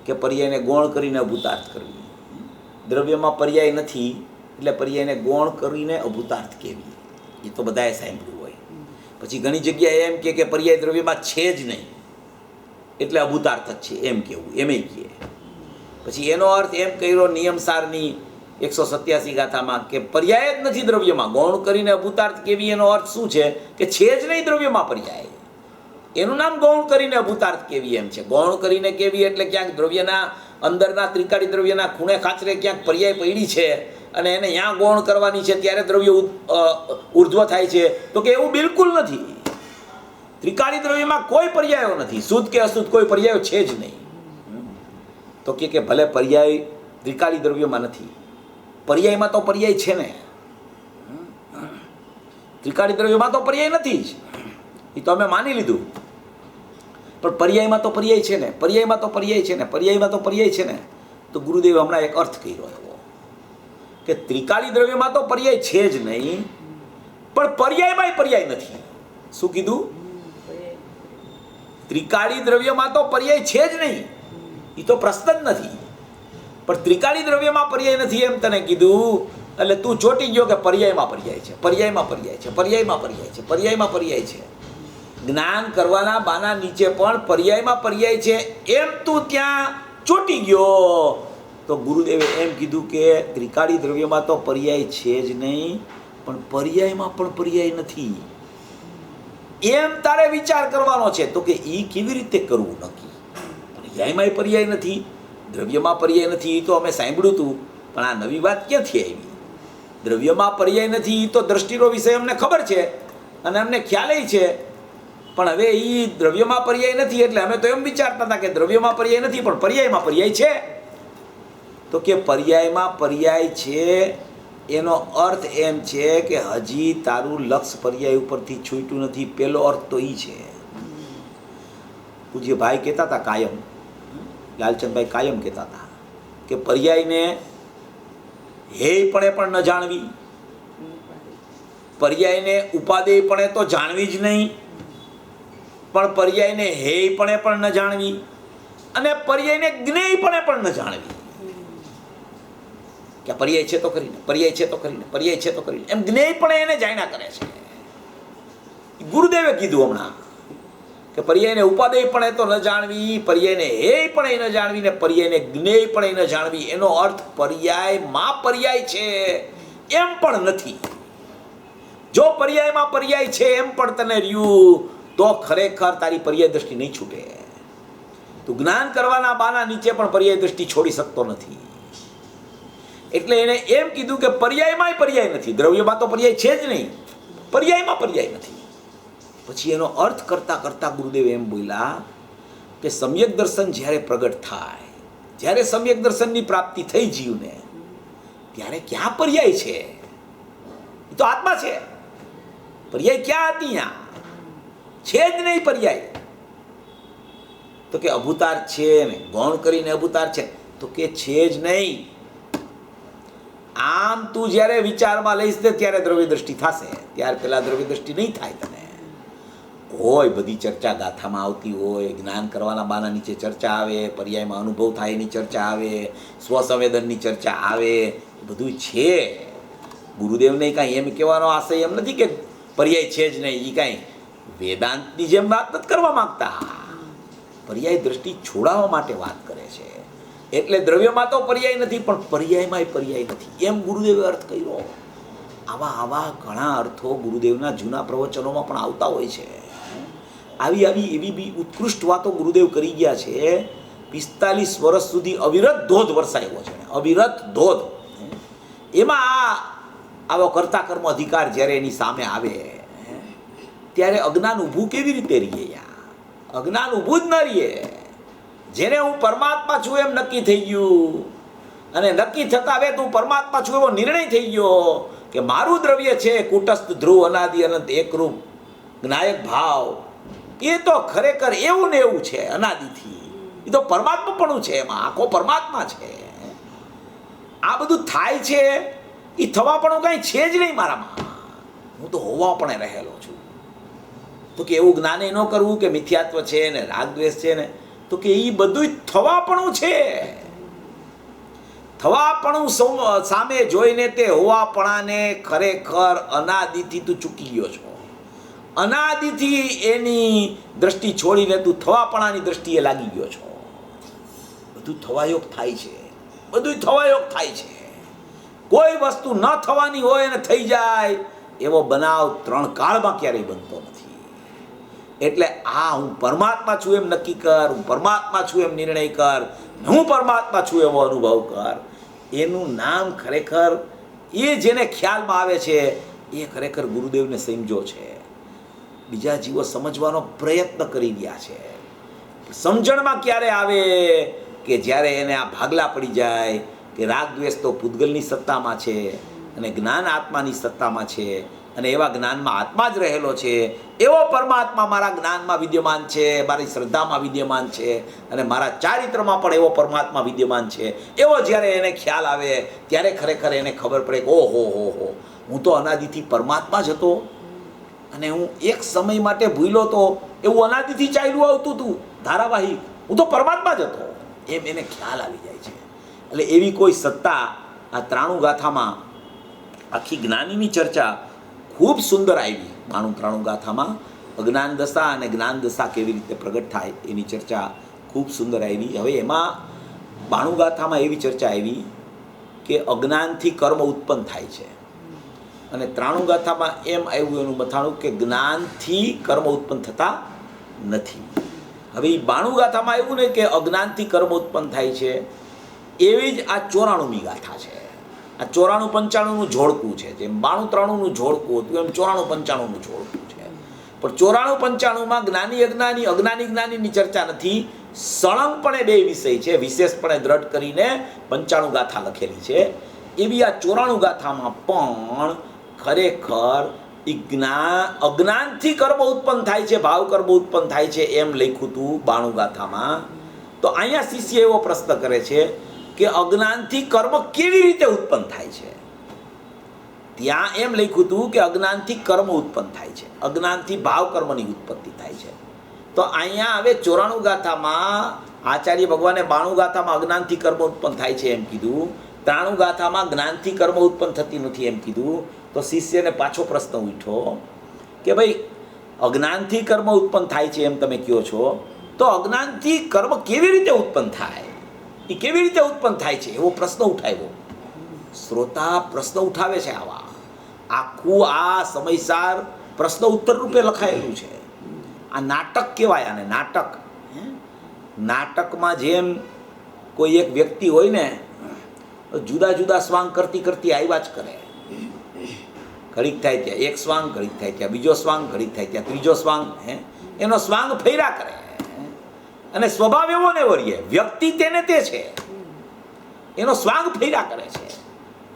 કે પર્યાયને ગૌણ કરીને અભૂતાર્થ કરવી. દ્રવ્યમાં પર્યાય નથી એટલે પર્યાયને ગૌણ કરીને અભૂતાર્થ કેવી, એ તો બધાએ સાંભળ્યું હોય. પછી ઘણી જગ્યાએ એમ કે પર્યાય દ્રવ્યમાં છે જ નહીં એટલે અભૂતાર્થ જ છે એમ કહેવું, એમે કહે. પછી એનો અર્થ એમ કર્યો નિયમસારની 187 ગાથામાં કે પર્યાય જ નથી દ્રવ્યમાં, ગૌણ કરીને અભૂતાર્થ કેવી એનો અર્થ શું છે કે છે જ નહીં દ્રવ્યમાં પર્યાય. એનું નામ ગૌણ કરીને અભૂતાર્થ કેવી એમ છે. ગૌણ કરીને કેવી એટલે ક્યાંક દ્રવ્યના અંદરના ત્રિકાળી દ્રવ્યના ખૂણે ખાચરે ક્યાંક પર્યાય પડી છે અને એને ત્યાં ગૌણ કરવાની છે ત્યારે દ્રવ્ય ઉર્ધ્વ થાય છે. તો કે એવું બિલકુલ નથી. ત્રિકાળી દ્રવ્યમાં કોઈ પર્યાયો નથી, શુદ્ધ કે અશુદ્ધ કોઈ પર્યાયો છે જ નહીં. તો કે ભલે પર્યાય ત્રિકાળી દ્રવ્યમાં નથી, પર્યાયમાં તો પર્યાય છે ને. ત્રિકાળી દ્રવ્યમાં તો પર્યાય નથી જ, એ તો અમે માની લીધું. પણ પર્યાયમાં તો પર્યાય છે ને, પર્યાયમાં તો પર્યાય છે ને, પર્યાયમાં તો પર્યાય છે ને. તો ગુરુદેવે હમણાં એક અર્થ કર્યો એવો કે ત્રિકાળી દ્રવ્યમાં તો પર્યાય છે જ નહીં, પણ પર્યાયમાંય પર્યાય નથી. શું કીધું? ત્રિકાળી દ્રવ્યમાં તો પર્યાય છે જ નહીં, એ તો પ્રશ્ન જ નથી. પણ ત્રિકાળી દ્રવ્યમાં પર્યાય નથી એમ તને કીધું એટલે તું ચોંટી ગયો કે પર્યાયમાં પર્યાય છે, પર્યાયમાં પર્યાય છે, પર્યાયમાં પર્યાય છે, પર્યાયમાં પર્યાય છે. જ્ઞાન કરવાના બાના નીચે પણ પર્યાયમાં પર્યાય છે એમ તું ત્યાં ચોંટી ગયો. તો ગુરુદેવે એમ કીધું કે ત્રિકાળી દ્રવ્યમાં તો પર્યાય છે જ નહીં, પણ પર્યાયમાં પણ પર્યાય નથી એમ તારે વિચાર કરવાનો છે. તો કે એ કેવી રીતે કરવું નક્કી? પર્યાયમાંય પર્યાય નથી, દ્રવ્યમાં પર્યાય નથી, એ તો અમે સાંભળ્યું હતું, પણ આ નવી વાત ક્યાંથી આવી? દ્રવ્યમાં પર્યાય નથી એ તો દ્રષ્ટિનો વિષય અમને ખબર છે, અને અમને ખ્યાલ છે, પણ હવે એ દ્રવ્યમાં પર્યાય નથી. એટલે અમે તો એમ વિચારતા હતા કે દ્રવ્યમાં પર્યાય નથી, પણ પર્યાયમાં પર્યાય છે. તો કે પર્યાયમાં પર્યાય છે એનો અર્થ એમ છે કે હજી તારું લક્ષ પર્યાય ઉપરથી છૂટ્યું નથી. પેલો અર્થ તો એ છે. પૂજ્ય ભાઈ કહેતા હતા કાયમ, લાલચંદભાઈ કાયમ કહેતા હતા કે પર્યાયને હેયપણે પણ ન જાણવી, પર્યાયને ઉપાદેયપણે તો જાણવી જ નહીં, પણ પર્યાયને હેયપણે પણ ન જાણવી, અને પર્યાયને જ્ઞેયપણે પણ ન જાણવી. કે પર્યાય છે તો કરીને, પર્યાય છે તો કરીને, પર્યાય છે તો કરીને, એમ જ્ઞેયપણે એને જાણ્યા કરે છે. ગુરુદેવે કીધું હમણાં કે પર્યાયને ઉપાદેયપણે તો ન જાણવી, પર્યાયને હેયપણે ન જાણવી, ને પર્યાયને જ્ઞેયપણે ન જાણવી. એનો અર્થ પર્યાયમાં પર્યાય છે એમ પણ નથી. જો પર્યાયમાં પર્યાય છે એમ પણ તને રહ્યું તો ખરેખર તારી પર્યાય દ્રષ્ટિ નહીં છૂટે. તું જ્ઞાન કરવાના બાના નીચે પણ પર્યાય દ્રષ્ટિ છોડી શકતો નથી. એટલે એને એમ કીધું કે પર્યાયમાંય પર્યાય નથી. દ્રવ્યમાં તો પર્યાય છે જ નહીં, પર્યાયમાં પર્યાય નથી. પછી એનો અર્થ કરતા કરતા ગુરુદેવ એમ બોલ્યા કે સમ્યક દર્શન જ્યારે પ્રગટ થાય, જ્યારે સમ્યક દર્શનની પ્રાપ્તિ થઈ જીવને, ત્યારે ક્યાં પર્યાય છે? એ તો આત્મા છે. પર્યાય ક્યાં હતી? અહીંયા છે જ નહીં પર્યાય. તો કે અભૂતાર છે ને, ગૌણ કરીને અભૂતાર છે, તો કે છે જ નહીં. આમ તું જ્યારે વિચારમાં લઈશ ને ત્યારે દ્રવ્ય દ્રષ્ટિ થશે. ત્યાર પહેલા દ્રવ્ય દ્રષ્ટિ નહીં થાય. તને હોય બધી ચર્ચા ગાથામાં આવતી હોય, જ્ઞાન કરવાના બાના નીચે ચર્ચા આવે, પર્યાયમાં અનુભવ થાય એની ચર્ચા આવે, સ્વસંવેદનની ચર્ચા આવે, બધું છે. ગુરુદેવને કાંઈ એમ કહેવાનો આશય એમ નથી કે પર્યાય છે જ નહીં. એ કાંઈ વેદાંતની જેમ વાત નથી કરવા માંગતા. પર્યાય દ્રષ્ટિ છોડાવવા માટે વાત કરે છે. એટલે દ્રવ્યમાં તો પર્યાય નથી, પણ પર્યાયમાંય પર્યાય નથી એમ ગુરુદેવે અર્થ કર્યો. આવા ઘણા અર્થો ગુરુદેવના જૂના પ્રવચનોમાં પણ આવતા હોય છે. આવી એવી બી ઉત્કૃષ્ટ વાતો ગુરુદેવ કરી ગયા છે. 45 વર્ષ સુધી અવિરત ધોધ વરસાયો છે, અવિરત ધોધ. એમાં આવો કર્તા કર્મ અધિકાર જ્યારે એની સામે આવે ત્યારે અજ્ઞાન ઊભું કેવી રીતે રહીએ? અજ્ઞાન ઊભું જ ન રહીએ. જેને હું પરમાત્મા છું એમ નક્કી થઈ ગયું, અને નક્કી થતા હવે તું પરમાત્મા છું એવો નિર્ણય થઈ ગયો કે મારું દ્રવ્ય છે કુટસ્થ ધ્રુવ અનાદિ અનંત એકરૂપ જ્ઞાયક ભાવ. એ તો ખરેખર એવું ને એવું છે અનાદિથી. એ તો પરમાત્મા પણ છે, એમાં આખો પરમાત્મા છે. આ બધું થાય છે એ થવા પણ કાંઈ છે જ નહીં મારામાં. હું તો હોવા પણ રહેલો છું. તો કે એવું જ્ઞાને ન કરવું કે મિથ્યાત્વ છે ને રાગ દ્વેષ છે ને, તો કે એ બધું થવાપણું છે. થવાપણું સામે જોઈને તે હોવાપણાને ખરેખર અનાદિથી તું ચૂકી ગયો છો. અનાદિથી એની દ્રષ્ટિ છોડીને તું થવાપણાની દ્રષ્ટિએ લાગી ગયો છો. બધું થવાયોગ થાય છે, બધું થવાયોગ થાય છે. કોઈ વસ્તુ ન થવાની હોય અને થઈ જાય એવો બનાવ 3 કાળમાં ક્યારેય બનતો નથી. એટલે હું પરમાત્મા છું એમ નક્કી કર, હું પરમાત્મા છું એમ નિર્ણય કર, હું પરમાત્મા છું એવો અનુભવ કર. એનું નામ ખરેખર એ જેને ખ્યાલમાં આવે છે એ ખરેખર ગુરુદેવને સમજો છે. બીજા જીવો સમજવાનો પ્રયત્ન કરી રહ્યા છે. સમજણમાં ક્યારે આવે કે જ્યારે એને આ ભાગલા પડી જાય કે રાગ દ્વેષ તો પૂતગલની સત્તામાં છે અને જ્ઞાન આત્માની સત્તામાં છે, અને એવા જ્ઞાનમાં આત્મા જ રહેલો છે. એવો પરમાત્મા મારા જ્ઞાનમાં વિદ્યમાન છે, મારી શ્રદ્ધામાં વિદ્યમાન છે, અને મારા ચારિત્રમાં પણ એવો પરમાત્મા વિદ્યમાન છે. એવો જ્યારે એને ખ્યાલ આવે ત્યારે ખરેખર એને ખબર પડે કે ઓહો હો, હું તો અનાદિથી પરમાત્મા જ હતો, અને હું એક સમય માટે ભૂલ્યો તો એવું અનાદિથી ચાલ્યું આવતું હતું ધારાવાહિક, હું તો પરમાત્મા જ હતો, એમ એને ખ્યાલ આવી જાય છે. એટલે એવી કોઈ સત્તા આ 93 ગાથામાં આખી જ્ઞાનીની ચર્ચા ખૂબ સુંદર આવી. 93 ગાથામાં અજ્ઞાન દશા અને જ્ઞાન દશા કેવી રીતે પ્રગટ થાય એની ચર્ચા ખૂબ સુંદર આવી. હવે એમાં 92 ગાથામાં એવી ચર્ચા આવી કે અજ્ઞાનથી કર્મ ઉત્પન્ન થાય છે, અને 93 ગાથામાં એમ આવ્યું એનું બતાણું કે જ્ઞાનથી કર્મ ઉત્પન્ન થતા નથી. હવે એ 92 ગાથામાં આવ્યું ને કે અજ્ઞાનથી કર્મ ઉત્પન્ન થાય છે, એવી જ આ 94મી ગાથા છે. આ 94-95નું જોડકું છે. જેમ 92-93નું જોડકું હતું એમ 94-95નું જોડકું છે. પણ 94-95માં જ્ઞાની અજ્ઞાની, અજ્ઞાની જ્ઞાનીની ચર્ચા નથી. સળંગપણે બે વિષય છે, વિશેષપણે દ્રઢ કરીને 95 ગાથા લખેલી છે. એવી આ 94 ગાથામાં પણ ખરેખર અજ્ઞાનથી કર્મ ઉત્પન્ન થાય છે, ભાવ કર્મ ઉત્પન્ન થાય છે એમ લખ્યું હતું 92 ગાથામાં. તો અહીંયા શિષ્ય એવો પ્રશ્ન કરે છે કે અજ્ઞાનથી કર્મ કેવી રીતે ઉત્પન્ન થાય છે? ત્યાં એમ લખ્યું હતું કે અજ્ઞાનથી કર્મ ઉત્પન્ન થાય છે, અજ્ઞાનથી ભાવ કર્મની ઉત્પત્તિ થાય છે. તો અહીંયા હવે 94 ગાથામાં આચાર્ય ભગવાને 92 ગાથામાં અજ્ઞાનથી કર્મ ઉત્પન્ન થાય છે એમ કીધું, 93 ગાથામાં જ્ઞાનથી કર્મ ઉત્પન્ન થતી નથી એમ કીધું. તો શિષ્યને પાછો પ્રશ્ન ઉઠ્યો કે ભાઈ અજ્ઞાનથી કર્મ ઉત્પન્ન થાય છે એમ તમે કહો છો, તો અજ્ઞાનથી કર્મ કેવી રીતે ઉત્પન્ન થાય, એ કેવી રીતે ઉત્પન્ન થાય છે એવો પ્રશ્ન ઉઠાવ્યો. શ્રોતા પ્રશ્ન ઉઠાવે છે. આવા આખું આ સમયસાર પ્રશ્ન ઉત્તર રૂપે લખાયેલું છે. આ નાટક કહેવાય આને, નાટક. નાટકમાં જેમ કોઈ એક વ્યક્તિ હોય ને, જુદા જુદા સ્વાંગ કરતી કરતી આવ્યા જ કરે. ઘડીક થાય ત્યાં એક સ્વાંગ, ઘડીક થાય ત્યાં બીજો સ્વાંગ, ઘડીક થાય ત્યાં ત્રીજો સ્વાંગ. એનો સ્વાંગ ફેર્યા કરે અને સ્વભાવ એવો ને એવો રહે. વ્યક્તિ તેને તે છે, એનો સ્વાંગ ફેર્યા કરે છે,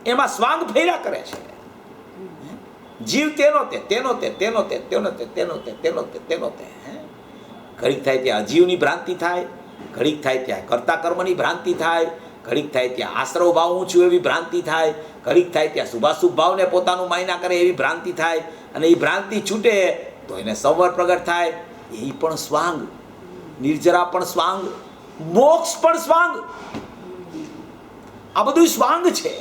એમાં સ્વાંગ ફેર્યા કરે છે. જીવ તેનો તે, તેનો તે, તેનો તે, તેનો તે, તેનો તે, તેનો તે, તેનો તે. ઘડીક થાય ત્યાં અજીવની ભ્રાંતિ થાય, ઘડીક થાય ત્યાં કર્તા કર્મની ભ્રાંતિ થાય, ઘડીક થાય ત્યાં આશ્રવ ભાવ હું છું એવી ભ્રાંતિ થાય, ઘડીક થાય ત્યાં શુભાશુભ ભાવને પોતાનું માયના કરે એવી ભ્રાંતિ થાય. અને એ ભ્રાંતિ છૂટે તો એને સંવર પ્રગટ થાય. એ પણ સ્વાંગ. નિર્જરા પણ સ્વાંગ, મોક્ષ પણ સ્વાંગ. આ બધું સ્વાંગ છે.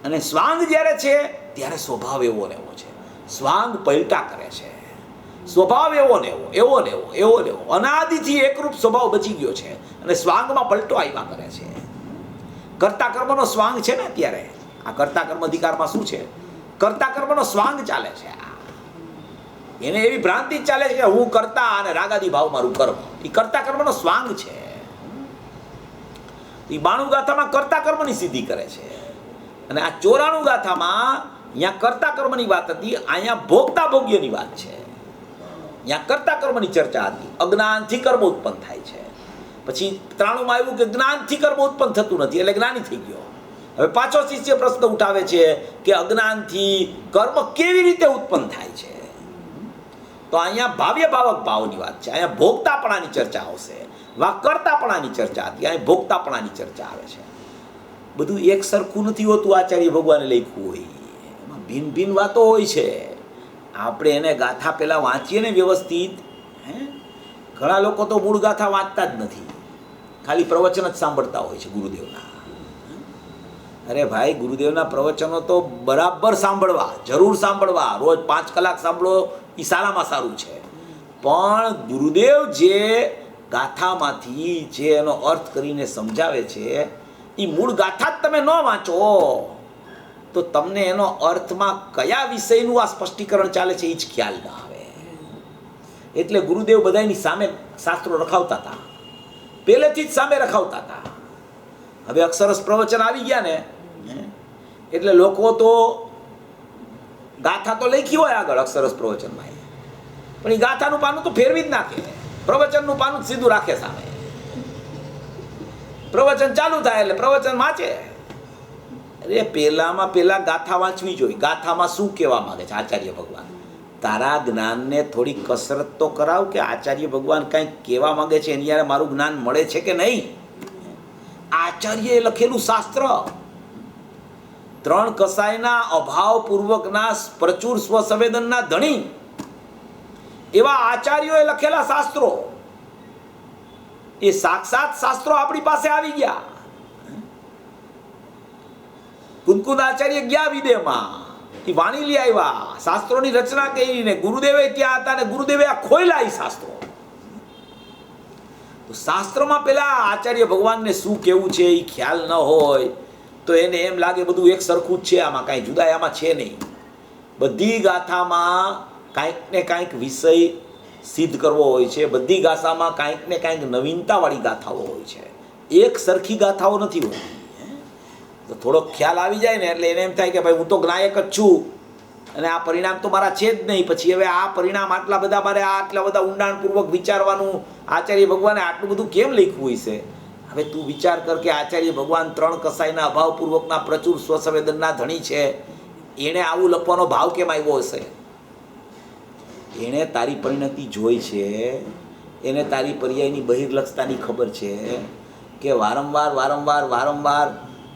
અને સ્વાંગ જ્યારે છે ત્યારે સ્વભાવ એવો ને એવો છે. સ્વાંગ પલટા કરે છે. સ્વભાવ એવો ને એવો, એવો ને એવો, એવો ને એવો, અનાદિથી એકરૂપ સ્વભાવ બચી ગયો છે અને સ્વાંગમાં પલટો આવ્યા કરે છે. કર્તા કર્મનો સ્વાંગ છે ને અત્યારે, આ કર્તા કર્મ અધિકારમાં શું છે? કર્તા કર્મનો સ્વાંગ ચાલે છે. એને એવી ભ્રાંતિ ચાલે છે કે હું કરતા અને રાગાદી ભાવ મારું કર્મ. એ કર્તા કર્મનો સ્વાંગ છે. એ 92 ગાથામાં કર્તા કર્મની સિદ્ધિ કરે છે અને આ 94 ગાથામાં અહીંયા કર્તા કર્મની વાત હતી, અહીંયા ભોગતા ભોગ્યની વાત છે. અહીંયા કર્તા કર્મની ચર્ચા હતી. અજ્ઞાનથી કર્મ ઉત્પન્ન થાય છે. પછી 93માં આવ્યું કે જ્ઞાનથી કર્મ ઉત્પન્ન થતું નથી, એટલે જ્ઞાની થઈ ગયો. હવે પાછો શિષ્ય પ્રશ્ન ઉઠાવે છે કે અજ્ઞાનથી કર્મ કેવી રીતે ઉત્પન્ન થાય છે? તો અહીંયા ભાવ્ય ભાવક ભાવની વાત છે. અહીંયા ભોગતાપણાની ચર્ચા આવશે. કરતાપણાની ચર્ચા હતી, અહીંયા ભોગતાપણાની ચર્ચા આવે છે. બધું એક સરખું નથી હોતું. આચાર્ય ભગવાને લખ્યું હોય એમાં ભિન્ન ભિન્ન વાતો હોય છે. આપણે એને ગાથા પહેલાં વાંચીએ ને વ્યવસ્થિત. ઘણા લોકો તો મૂળ ગાથા વાંચતા જ નથી, ખાલી પ્રવચન જ સાંભળતા હોય છે ગુરુદેવના. અરે ભાઈ, ગુરુદેવના પ્રવચનો તો બરાબર સાંભળવા, જરૂર સાંભળવા. રોજ 5 કલાક સાંભળો એ સારામાં સારું છે. પણ ગુરુદેવ જે ગાથામાંથી જે એનો અર્થ કરીને સમજાવે છે, એ મૂળ ગાથા જ તમે ન વાંચો તો તમને એનો અર્થમાં કયા વિષયનું આ સ્પષ્ટીકરણ ચાલે છે એ જ ખ્યાલ ના આવે. એટલે ગુરુદેવ બધાની સામે શાસ્ત્રો રખાવતા હતા, પહેલેથી જ સામે રખાવતા હતા. હવે અક્ષરસ પ્રવચન આવી ગયા ને એટલે લોકો તો ગાથા તો લખી હોય આગળ અક્ષરસ પ્રવચનમાં, પણ એ ગાથાનું પાનું તો ફેરવી જ નાખે, પ્રવચનનું પાનું જ સીધું રાખે સામે. પ્રવચન ચાલુ થાય એટલે પ્રવચન વાંચે. અરે પહેલા ગાથા વાંચવી જોઈએ. ગાથામાં શું કહેવા માંગે છે આચાર્ય ભગવાન? તારા જ્ઞાનને થોડી કસરત તો કરાવ કે આચાર્ય ભગવાન કંઈક કહેવા માંગે છે એની યારે મારું જ્ઞાન મળે છે કે નહીં. આચાર્યએ લખેલું શાસ્ત્ર, 3 કસાયના અભાવપૂર્વકના પ્રચુર સ્વસંવેદનના ધણી એવા આચાર્યોએ લખેલા શાસ્ત્રો, એ સાક્ષાત શાસ્ત્રો આપણી પાસે આવી ગયા. કુંદકુંદ આચાર્ય ગયા વિદેહમાં, એ વાણી લઈ આવ્યા, શાસ્ત્રોની રચના કરીને ગુરુદેવે ત્યાં હતા ને ગુરુદેવે આ ખોયલા એ શાસ્ત્રો. તો શાસ્ત્રમાં પેલા આચાર્ય ભગવાનને શું કેવું છે એ ખ્યાલ ન હોય તો એને એમ લાગે બધું એક સરખું જ છે, આમાં કાંઈ જુદા આમાં છે નહીં. બધી ગાથામાં કાંઈક ને કાંઈક વિષય સિદ્ધ કરવો હોય છે. બધી ગાથામાં કાંઈક ને કાંઈક નવીનતાવાળી ગાથાઓ હોય છે, એક સરખી ગાથાઓ નથી હોતી. તો તો થોડોક ખ્યાલ આવી જાય ને એટલે એને એમ થાય કે ભાઈ હું તો જ્ઞાયક જ છું અને આ પરિણામ તો મારા છે જ નહીં. પછી હવે આ પરિણામ આટલા બધા મારે આટલા બધા ઊંડાણપૂર્વક વિચારવાનું આચાર્ય ભગવાને આટલું બધું કેમ લખ્યું હશે? હવે તું વિચાર કર કે આચાર્ય ભગવાન 3 કસાઈના અભાવપૂર્વકના પ્રચુર સ્વસંવેદનના ધણી છે. એણે આવું લખવાનો ભાવ કેમ આવ્યો હશે? એણે તારી પરિણતિ જોઈ છે, એને તારી પર્યાયની બહિર્લક્ષતાની ખબર છે કે વારંવાર વારંવાર વારંવાર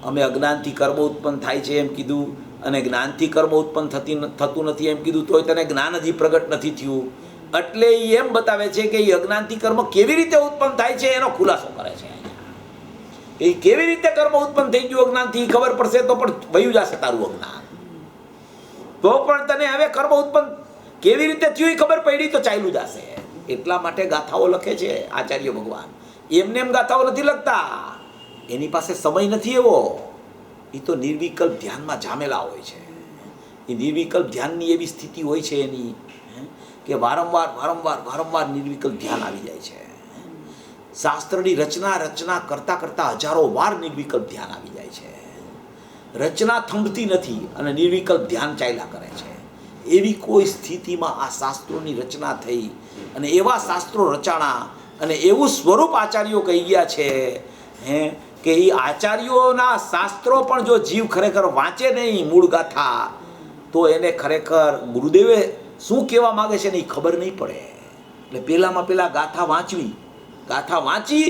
અમે અજ્ઞાનથી કર્મ ઉત્પન્ન થાય છે એમ કીધું અને જ્ઞાનથી કર્મ ઉત્પન્ન થતું નથી એમ કીધું, તોય તને જ્ઞાન હજી પ્રગટ નથી થયું. એટલે એ એમ બતાવે છે કે એ અજ્ઞાનથી કર્મ કેવી રીતે ઉત્પન્ન થાય છે એનો ખુલાસો કરે છે. એ કેવી રીતે કર્મ ઉત્પન્ન થઈ ગયું અજ્ઞાનથી ખબર પડશે તો પણ વયું જશે તારું અજ્ઞાન. તો પણ તને હવે કર્મ ઉત્પન્ન કેવી રીતે થયું એ ખબર પડી તો ચાલ્યું જશે. એટલા માટે ગાથાઓ લખે છે આચાર્ય ભગવાન. એમને એમ ગાથાઓ નથી લખતા, એની પાસે સમય નથી એવો. એ તો નિર્વિકલ્પ ધ્યાનમાં જામેલા હોય છે. એ નિર્વિકલ્પ ધ્યાનની એવી સ્થિતિ હોય છે એની કે વારંવાર વારંવાર વારંવાર નિર્વિકલ્પ ધ્યાન આવી જાય છે. શાસ્ત્રની રચના કરતાં કરતાં હજારો વાર નિર્વિકલ્પ ધ્યાન આવી જાય છે. રચના થંભતી નથી અને નિર્વિકલ્પ ધ્યાન ચાલ્યા કરે છે. એવી કોઈ સ્થિતિમાં આ શાસ્ત્રોની રચના થઈ અને એવા શાસ્ત્રો રચાણા અને એવું સ્વરૂપ આચાર્યો કહી ગયા છે કે એ આચાર્યોના શાસ્ત્રો પણ જો જીવ ખરેખર વાંચે નહીં મૂળ ગાથા તો એને ખરેખર ગુરુદેવે શું કહેવા માગે છે ને એ ખબર નહીં પડે. એટલે પહેલાં ગાથા વાંચવી, ગાથા વાંચી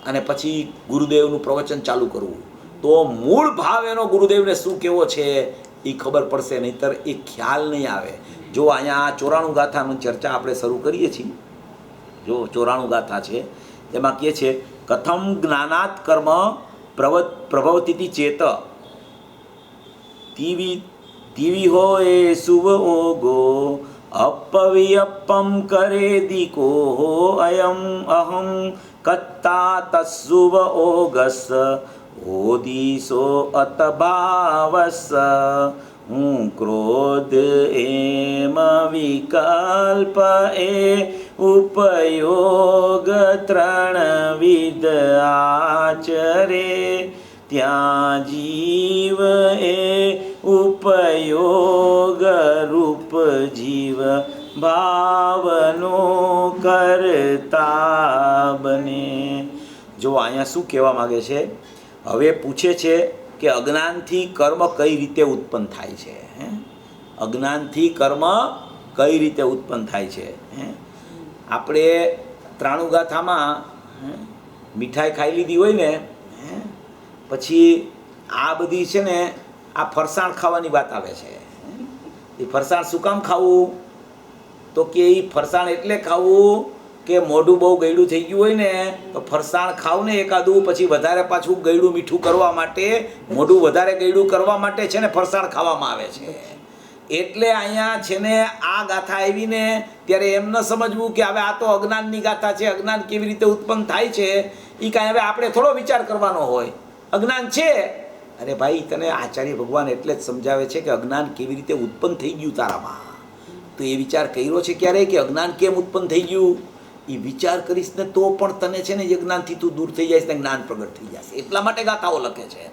અને પછી ગુરુદેવનું પ્રવચન ચાલુ કરવું તો મૂળ ભાવ એનો ગુરુદેવને શું કહેવો છે એ ખબર પડશે, નહીંતર એ ખ્યાલ નહીં આવે. જો અહીંયા 94 ગાથાની ચર્ચા આપણે શરૂ કરીએ છીએ, જો 94 ગાથા છે એમાં કહે છે કથમ જ્ઞાનાત કર્મ પ્રભવતી ચેત તીવી હોય શુભ ઓગો અપવિયપમ કરે દીકો અયમ અહમ કત્તા તશુભ ઓગસ ઓદિશો અતભાવસ હું ક્રોધ એમ વિકલ્પ એ ઉપયોગ 3 વિધ આચરે ત્યાં જીવ એ ઉપયોગ રૂપ જીવ ભાવનો કરતા બને. જો અહીંયા શું કહેવા માગે છે? હવે પૂછે છે કે અજ્ઞાનથી કર્મ કઈ રીતે ઉત્પન્ન થાય છે. અજ્ઞાનથી કર્મ કઈ રીતે ઉત્પન્ન થાય છે? આપણે 93 ગાથામાં મીઠાઈ ખાઈ લીધી હોય ને પછી આ બધી છે ને આ ફરસાણ ખાવાની વાત આવે છે. એ ફરસાણ શું કામ ખાવું? તો કે એ ફરસાણ એટલે ખાવું કે મોઢું બહુ ગળ્યું થઈ ગયું હોય ને તો ફરસાણ ખાવ ને એકાદું, પછી વધારે પાછું ગળ્યું મીઠું કરવા માટે, મોઢું વધારે ગળ્યું કરવા માટે છે ને ફરસાણ ખાવામાં આવે છે. એટલે અહીંયા છે ને આ ગાથા આવીને ત્યારે એમ ન સમજવું કે હવે આ તો અજ્ઞાનની ગાથા છે, અજ્ઞાન કેવી રીતે ઉત્પન્ન થાય છે એ કાંઈ હવે આપણે થોડો વિચાર કરવાનો હોય. અજ્ઞાન છે, અરે ભાઈ તને આચાર્ય ભગવાન એટલે જ સમજાવે છે કે અજ્ઞાન કેવી રીતે ઉત્પન્ન થઈ ગયું તારામાં. તો એ વિચાર કર્યો છે ક્યારે કે અજ્ઞાન કેમ ઉત્પન્ન થઈ ગયું? એ વિચાર કરીશ ને તો પણ તને છે ને અજ્ઞાનથી તું દૂર થઈ જઈશ ને જ્ઞાન પ્રગટ થઈ જશે. એટલા માટે ગાથાઓ લખે છે.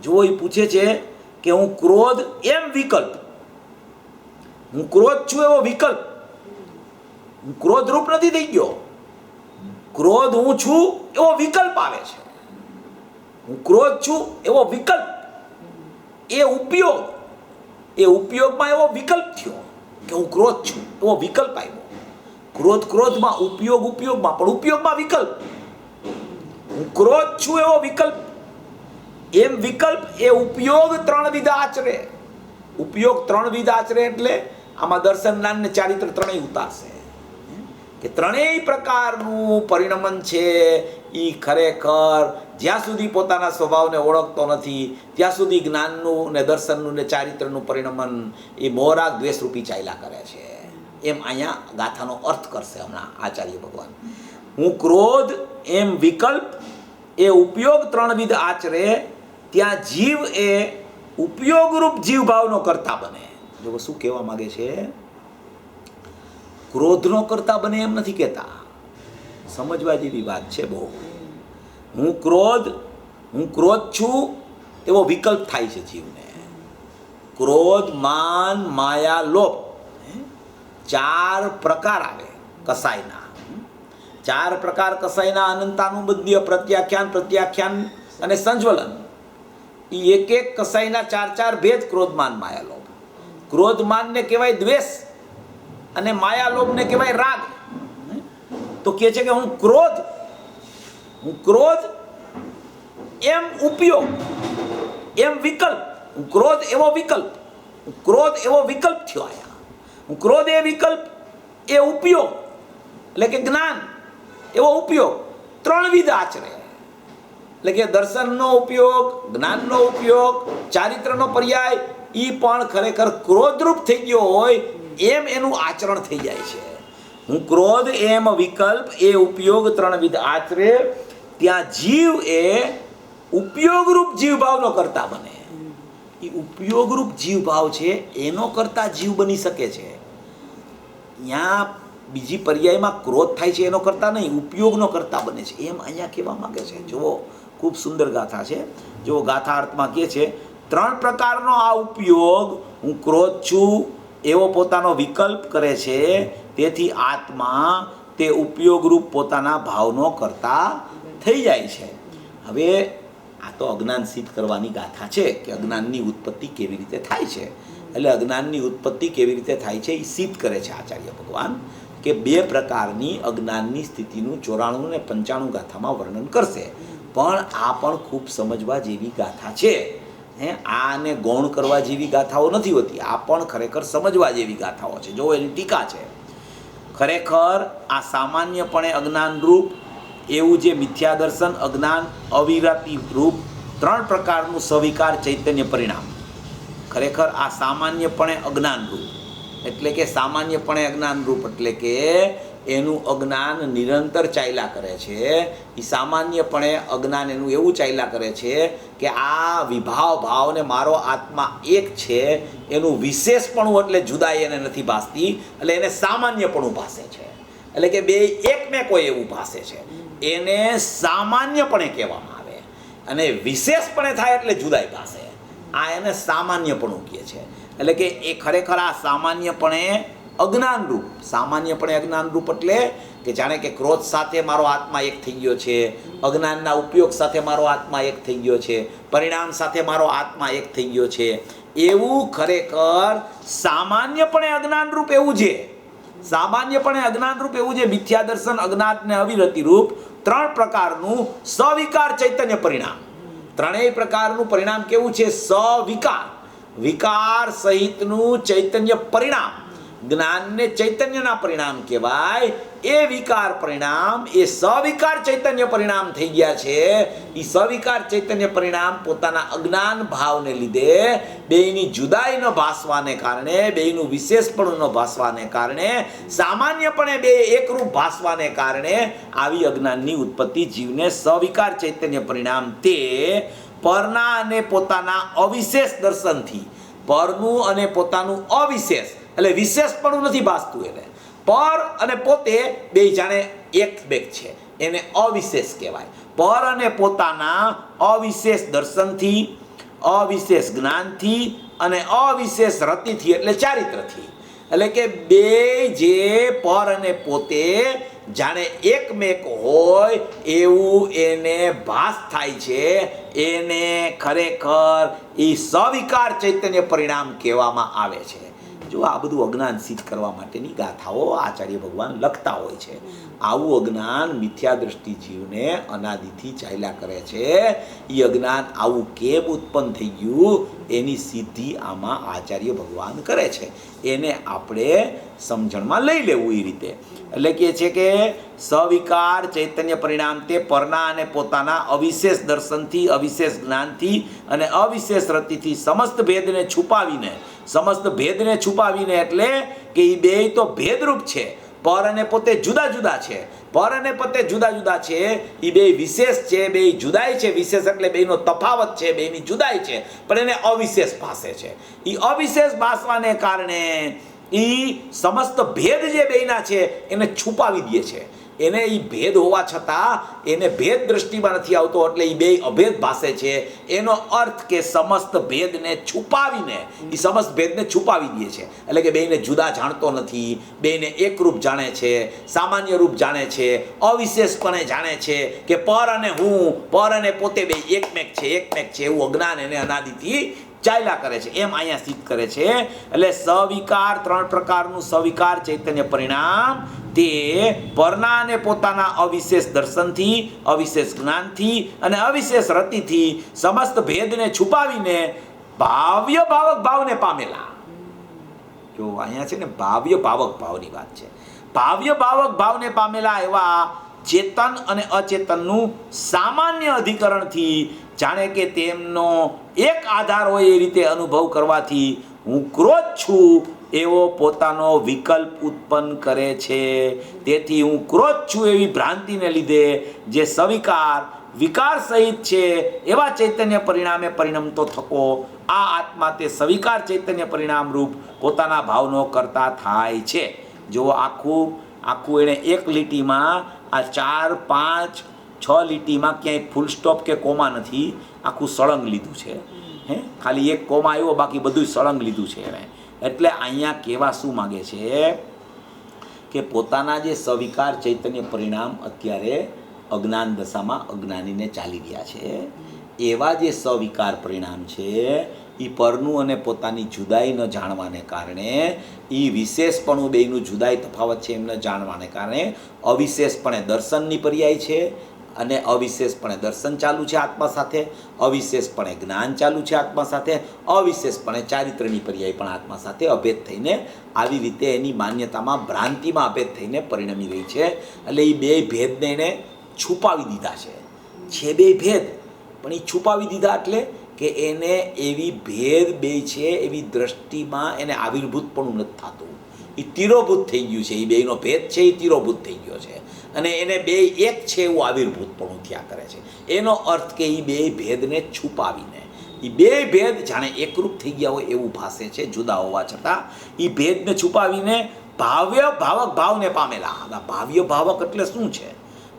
જો એ પૂછે છે કે હું ક્રોધ એમ વિકલ્પ, હું ક્રોધ છું એવો વિકલ્પ, હું ક્રોધ રૂપ નથી થઈ ગયો, ક્રોધ હું છું એવો વિકલ્પ આવે છે. હું ક્રોધ છું એવો વિકલ્પ, એ ઉપયોગમાં એવો વિકલ્પ થયો કે હું ક્રોધ છું એવો વિકલ્પ આવ્યો. ક્રોધમાં ઉપયોગમાં પણ ઉપયોગમાં વિકલ્પ. હું ક્રોધ છું એવો વિકલ્પ, એમ વિકલ્પ એ ઉપયોગ 3 વિધ આચરે. ઉપયોગ 3 વિધ આચરે એટલે આમાં દર્શન જ્ઞાન ને ચારિત્ર ત્રણેય ઉતારશે કે ત્રણેય પ્રકારનું પરિણમન છે. એ ખરેખર જ્યાં સુધી પોતાના સ્વભાવને ઓળખતો નથી ત્યાં સુધી જ્ઞાનનું ને દર્શનનું ને ચારિત્રનું પરિણમન એ મોહરાગ દ્વેષરૂપી ચાલ્યા કરે છે. એમ અહીંયા ગાથાનો અર્થ કરશે હમણાં આચાર્ય ભગવાન. હું ક્રોધ એમ વિકલ્પ એ ઉપયોગ 3 વિધ આચરે ત્યાં જીવ એ ઉપયોગરૂપ જીવ ભાવનો કરતા બને. જો શું કહેવા માગે છે? ક્રોધનો કરતા બને એમ નથી કહેતા, સમજવા જેવી વાત છે બહુ. હું ક્રોધ છું એવો વિકલ્પ થાય છે જીવને. ક્રોધ, માન, માયા, લોભ, 4 પ્રકાર આવે કસાયના. 4 પ્રકાર કસાયના: અનંતાનુબદ્ધ, પ્રત્યાખ્યાન અને સંજ્વલન. એ એક કસાયના 4 ભેદ: ક્રોધ, માન, માયા, લોભ. ક્રોધ માનને કહેવાય દ્વેષ અને માયા લોભને કહેવાય રાગ. તો કહે છે કે હું ક્રોધ એમ ઉપયોગ, એમ વિકલ્પ. હું ક્રોધ એવો વિકલ્પ, ક્રોધ એવો વિકલ્પ થયો આયા. હું ક્રોધ એ વિકલ્પ, એ ઉપયોગ એટલે કે જ્ઞાન એવો ઉપયોગ 3 વિધ આચરે. એટલે કે દર્શનનો ઉપયોગ, જ્ઞાનનો ઉપયોગ, ચારિત્રનો પર્યાય, એ પણ ખરેખર ક્રોધરૂપ થઈ ગયો હોય એમ એનું આચરણ થઈ જાય છે. હું ક્રોધ એમ વિકલ્પ એ ઉપયોગ 3 વિધ આચરે, ત્યાં જીવ એ ઉપયોગરૂપ જીવભાવનો કરતા બને. એ ઉપયોગરૂપ જીવભાવ છે એનો કરતા જીવ બની શકે છે. ત્યાં બીજી પર્યાયમાં ક્રોધ થાય છે એનો કરતા નહીં, ઉપયોગનો કરતા બને છે, એમ અહીંયા કહેવા માંગે છે. જુઓ, ખૂબ સુંદર ગાથા છે. જો ગાથા અર્થમાં કહે છે 3 પ્રકારનો આ ઉપયોગ, હું ક્રોધ છું એવો પોતાનો વિકલ્પ કરે છે, તેથી આત્મા તે ઉપયોગરૂપ પોતાના ભાવનો કરતા થઈ જાય છે. હવે આ તો અજ્ઞાન સિદ્ધ કરવાની ગાથા છે કે અજ્ઞાનની ઉત્પત્તિ કેવી રીતે થાય છે. એટલે અજ્ઞાનની ઉત્પત્તિ કેવી રીતે થાય છે એ સિદ્ધ કરે છે આચાર્ય ભગવાન કે 2 પ્રકારની અજ્ઞાનની સ્થિતિનું 94 અને 95 ગાથામાં વર્ણન કરશે. પણ આ પણ ખૂબ સમજવા જેવી ગાથા છે. આને ગૌણ કરવા જેવી ગાથાઓ નથી હોતી, આ પણ ખરેખર સમજવા જેવી ગાથાઓ છે. જો એની ટીકા છે. ખરેખર આ સામાન્યપણે અજ્ઞાન રૂપ એવું જે મિથ્યા દર્શન, અજ્ઞાન, અવિરતિ રૂપ 3 પ્રકારનું સવિકાર ચૈતન્ય પરિણામ. ખરેખર આ સામાન્યપણે અજ્ઞાન રૂપ એટલે કે સામાન્યપણે અજ્ઞાન રૂપ એટલે કે એનું અજ્ઞાન નિરંતર ચાલ્યા કરે છે. એ સામાન્યપણે અજ્ઞાન એનું એવું ચાલ્યા કરે છે કે આ વિભાવ ભાવને મારો આત્મા એક છે એનું વિશેષપણું એટલે જુદાઈ એને નથી ભાસતી, એટલે એને સામાન્યપણું ભાસે છે. એટલે કે 2 એક મેં કોઈ એવું ભાસે છે એને સામાન્યપણે કહેવામાં આવે, અને વિશેષપણે થાય એટલે જુદાઈ ભાસે. આ એને સામાન્યપણું કહે છે. એટલે કે એ ખરેખર આ સામાન્યપણે અજ્ઞાનરૂપ, સામાન્યપણે અજ્ઞાનરૂપ એટલે કે જાણે કે ક્રોધ સાથે મારો આત્મા એક થઈ ગયો છે, અજ્ઞાનના ઉપયોગ સાથે મારો આત્મા એક થઈ ગયો છે, પરિણામ સાથે મારો આત્મા એક થઈ ગયો છે, એવું ખરેખર સામાન્યપણે અજ્ઞાનરૂપ એવું છે. સામાન્યપણે અજ્ઞાનરૂપ એવું છે મિથ્યા દર્શન, અજ્ઞાત ને અવિરતિ રૂપ 3 પ્રકારનું સવિકાર ચૈતન્ય પરિણામ. 3 પ્રકારનું પરિણામ કેવું છે? સવિકાર, વિકાર સહિતનું ચૈતન્ય પરિણામ. જ્ઞાનને ચૈતન્યના પરિણામ કહેવાય. એ વિકાર પરિણામ એ સવિકાર ચૈતન્ય પરિણામ થઈ ગયા છે. એ સવિકાર ચૈતન્ય પરિણામ પોતાના અજ્ઞાન ભાવને લીધે, બેયની જુદાઈ ન ભાસવાને કારણે, બેયનું વિશેષપણું ન ભાસવાને કારણે, સામાન્યપણે 2 એકરૂપ ભાસવાને કારણે આવી અજ્ઞાનની ઉત્પત્તિ જીવને સવિકાર ચૈતન્ય પરિણામ તે પરના અને પોતાના અવિશેષ દર્શનથી, પરનું અને પોતાનું અવિશેષ એટલે વિશેષપણું નથી ભાસતું, એને પર અને પોતે 2 જાણે એક બેક છે, એને અવિશેષ કહેવાય. પર અને પોતાના અવિશેષ દર્શનથી, અવિશેષ જ્ઞાનથી અને અવિશેષ રતિથી એટલે ચારિત્રથી. એટલે કે 2 જે પર અને પોતે જાણે એકમેક હોય એવું એને ભાસ થાય છે, એને ખરેખર એ સવિકાર ચૈતન્ય પરિણામ કહેવામાં આવે છે. જો આ બધું અજ્ઞાન સિદ્ધ કરવા માટેની ગાથાઓ આચાર્ય ભગવાન લખતા હોય છે. આવું અજ્ઞાન મિથ્યા દ્રષ્ટિ જીવને અનાદિથી ચાલ્યા કરે છે. એ અજ્ઞાન આવું કેમ ઉત્પન્ન થઈ ગયું એની સિદ્ધિ આમાં આચાર્ય ભગવાન કરે છે. એને આપણે સમજણમાં લઈ લેવું એ રીતે. એટલે કે છે કે સવિકાર ચૈતન્ય પરિણામ તે પરના અને પોતાના અવિશેષ દર્શનથી, અવિશેષ જ્ઞાનથી અને અવિશેષ રતિથી સમસ્ત ભેદને છુપાવીને, સમસ્ત ભેદને છુપાવીને એટલે કે એ 2 તો ભેદરૂપ છે, પર અને પોતે જુદા જુદા છે, પર અને પોતે જુદા જુદા છે, એ 2 વિશેષ છે, 2 જુદાઈ છે. વિશેષ એટલે 2નો તફાવત છે, 2ની જુદાઈ છે, પણ એને અવિશેષ ભાસે છે. એ અવિશેષ ભાસવાને કારણે એ સમસ્ત ભેદ જે 2ના છે એને છુપાવી દે છે. એને એ ભેદ હોવા છતાં એને ભેદ દ્રષ્ટિમાં નથી આવતો, એટલે એ બે અભેદ ભાસે છે. એનો અર્થ કે સમસ્ત ભેદને છુપાવીને, એ સમસ્ત ભેદને છુપાવી દે છે. એટલે કે બેને જુદા જાણતો નથી, બેને એકરૂપ જાણે છે, સામાન્ય રૂપ જાણે છે, અવિશેષપણે જાણે છે કે પર અને હું, પર અને પોતે બે એકમેક છે એવું અજ્ઞાન એને અનાદિથી ચાલ્યા કરે છે. એમ અહીંયા સિદ્ધ કરે છે. એટલે સવિકાર, 3 પ્રકારનું સવિકાર ચૈતન્ય પરિણામ તે પરના અને પોતાના અવિશેષ દર્શનથી, અવિશેષ જ્ઞાનથી અને અવિશેષ રતિથી સમસ્ત ભેદને છુપાવીને ભાવ્ય ભાવક ભાવને પામેલા. જો અહીંયા છે ને ભાવ્ય ભાવક ભાવની વાત છે. ભાવ્ય ભાવક ભાવને પામેલા એવા ચેતન અને અચેતનનું સામાન્ય અધિકરણથી જાણે કે તેમનો એક આધાર હોય એ રીતે અનુભવ કરવાથી હું ક્રોધ છું એવો પોતાનો વિકલ્પ ઉત્પન્ન કરે છે. તેથી હું ક્રોધ છું એવી ભ્રાંતિને લીધે જે સવિકાર વિકાર સહિત છે એવા ચૈતન્ય પરિણામે પરિણમતો થકો આ આત્મા તે સવિકાર ચૈતન્ય પરિણામ રૂપ પોતાના ભાવનો કરતા થાય છે. જો આખું એને એક લીટીમાં આ 4, 5, 6 લીટીમાં ક્યાંય ફૂલ સ્ટોપ કે કોમા નથી, આખું સળંગ લીધું છે. ખાલી એક કોમા આવ્યો, બાકી બધું સળંગ લીધું છે એને. એટલે અહીંયા કહેવા શું માગે છે કે પોતાના જે સવિકાર ચૈતન્ય પરિણામ અત્યારે અજ્ઞાન દશામાં અજ્ઞાનીને ચાલી રહ્યા છે, એવા જે સવિકાર પરિણામ છે એ પરનું અને પોતાની જુદાઈ ન જાણવાને કારણે, એ વિશેષપણું બેયનું જુદાઈ તફાવત છે એમ ન જાણવાને કારણે અવિશેષપણે દર્શનની પર્યાય છે અને અવિશેષપણે દર્શન ચાલુ છે આત્મા સાથે, અવિશેષપણે જ્ઞાન ચાલુ છે આત્મા સાથે, અવિશેષપણે ચારિત્રની પર્યાય પણ આત્મા સાથે અભેદ થઈને આવી રીતે એની માન્યતામાં ભ્રાંતિમાં અભેદ થઈને પરિણમી રહી છે. એટલે એ બે ભેદને એને છુપાવી દીધા છે બે ભેદ, પણ એ છુપાવી દીધા એટલે કે એને એવી ભેદ બે છે એવી દ્રષ્ટિમાં એને આવિર્ભૂત પણ નથી થતું. એ તિરોભૂત થઈ ગયું છે. એ બેનો ભેદ છે એ તિરોભૂત થઈ ગયો છે અને એને બે એક છે એવું આવિર્ભૂતપણું થયા કરે છે. એનો અર્થ કે એ બે ભેદને છુપાવીને એ બે ભેદ જાણે એકરૂપ થઈ ગયા હોય એવું ભાસે છે, જુદા હોવા છતાં એ ભેદને છુપાવીને ભાવ્ય ભાવક ભાવને પામેલા. ભાવ્ય ભાવક એટલે શું છે?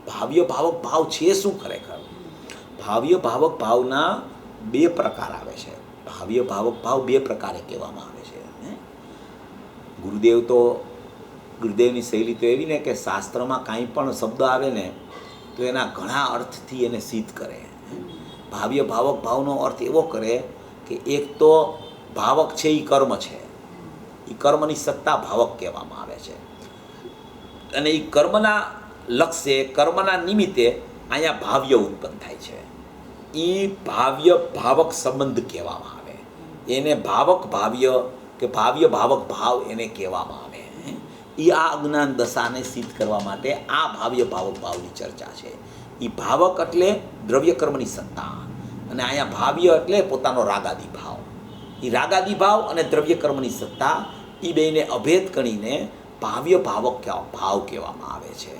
ભાવ્ય ભાવક ભાવ છે શું ખરેખર? ભાવ્ય ભાવક ભાવના 2 પ્રકાર આવે છે. ભાવ્ય ભાવક ભાવ 2 પ્રકારે કહેવામાં આવે છે. ગુરુદેવની શૈલી તો એવી ને કે શાસ્ત્રમાં કાંઈ પણ શબ્દ આવે ને તો એના ઘણા અર્થથી એને સિદ્ધ કરે. ભાવ્ય ભાવક ભાવનો અર્થ એવો કરે કે એક તો ભાવક છે એ કર્મ છે, એ કર્મની સત્તા ભાવક કહેવામાં આવે છે. અને એ કર્મના લક્ષ્ય, કર્મના નિમિત્તે અહીંયા ભાવ્ય ઉત્પન્ન થાય છે. એ ભાવ્ય ભાવક સંબંધ કહેવામાં આવે. એને ભાવક ભાવ્ય કે ભાવ્ય ભાવક ભાવ એને કહેવામાં આવે. એ આ અજ્ઞાન દશાને સિદ્ધ કરવા માટે આ ભાવ્ય ભાવક ભાવની ચર્ચા છે. એ ભાવક એટલે દ્રવ્ય કર્મની સત્તા, અને અહીંયા ભાવ્ય એટલે પોતાનો રાગાદી ભાવ. એ રાગાદી ભાવ અને દ્રવ્ય કર્મની સત્તા એ બેને અભેદ ગણીને ભાવ્ય ભાવક ભાવ કહેવામાં આવે છે.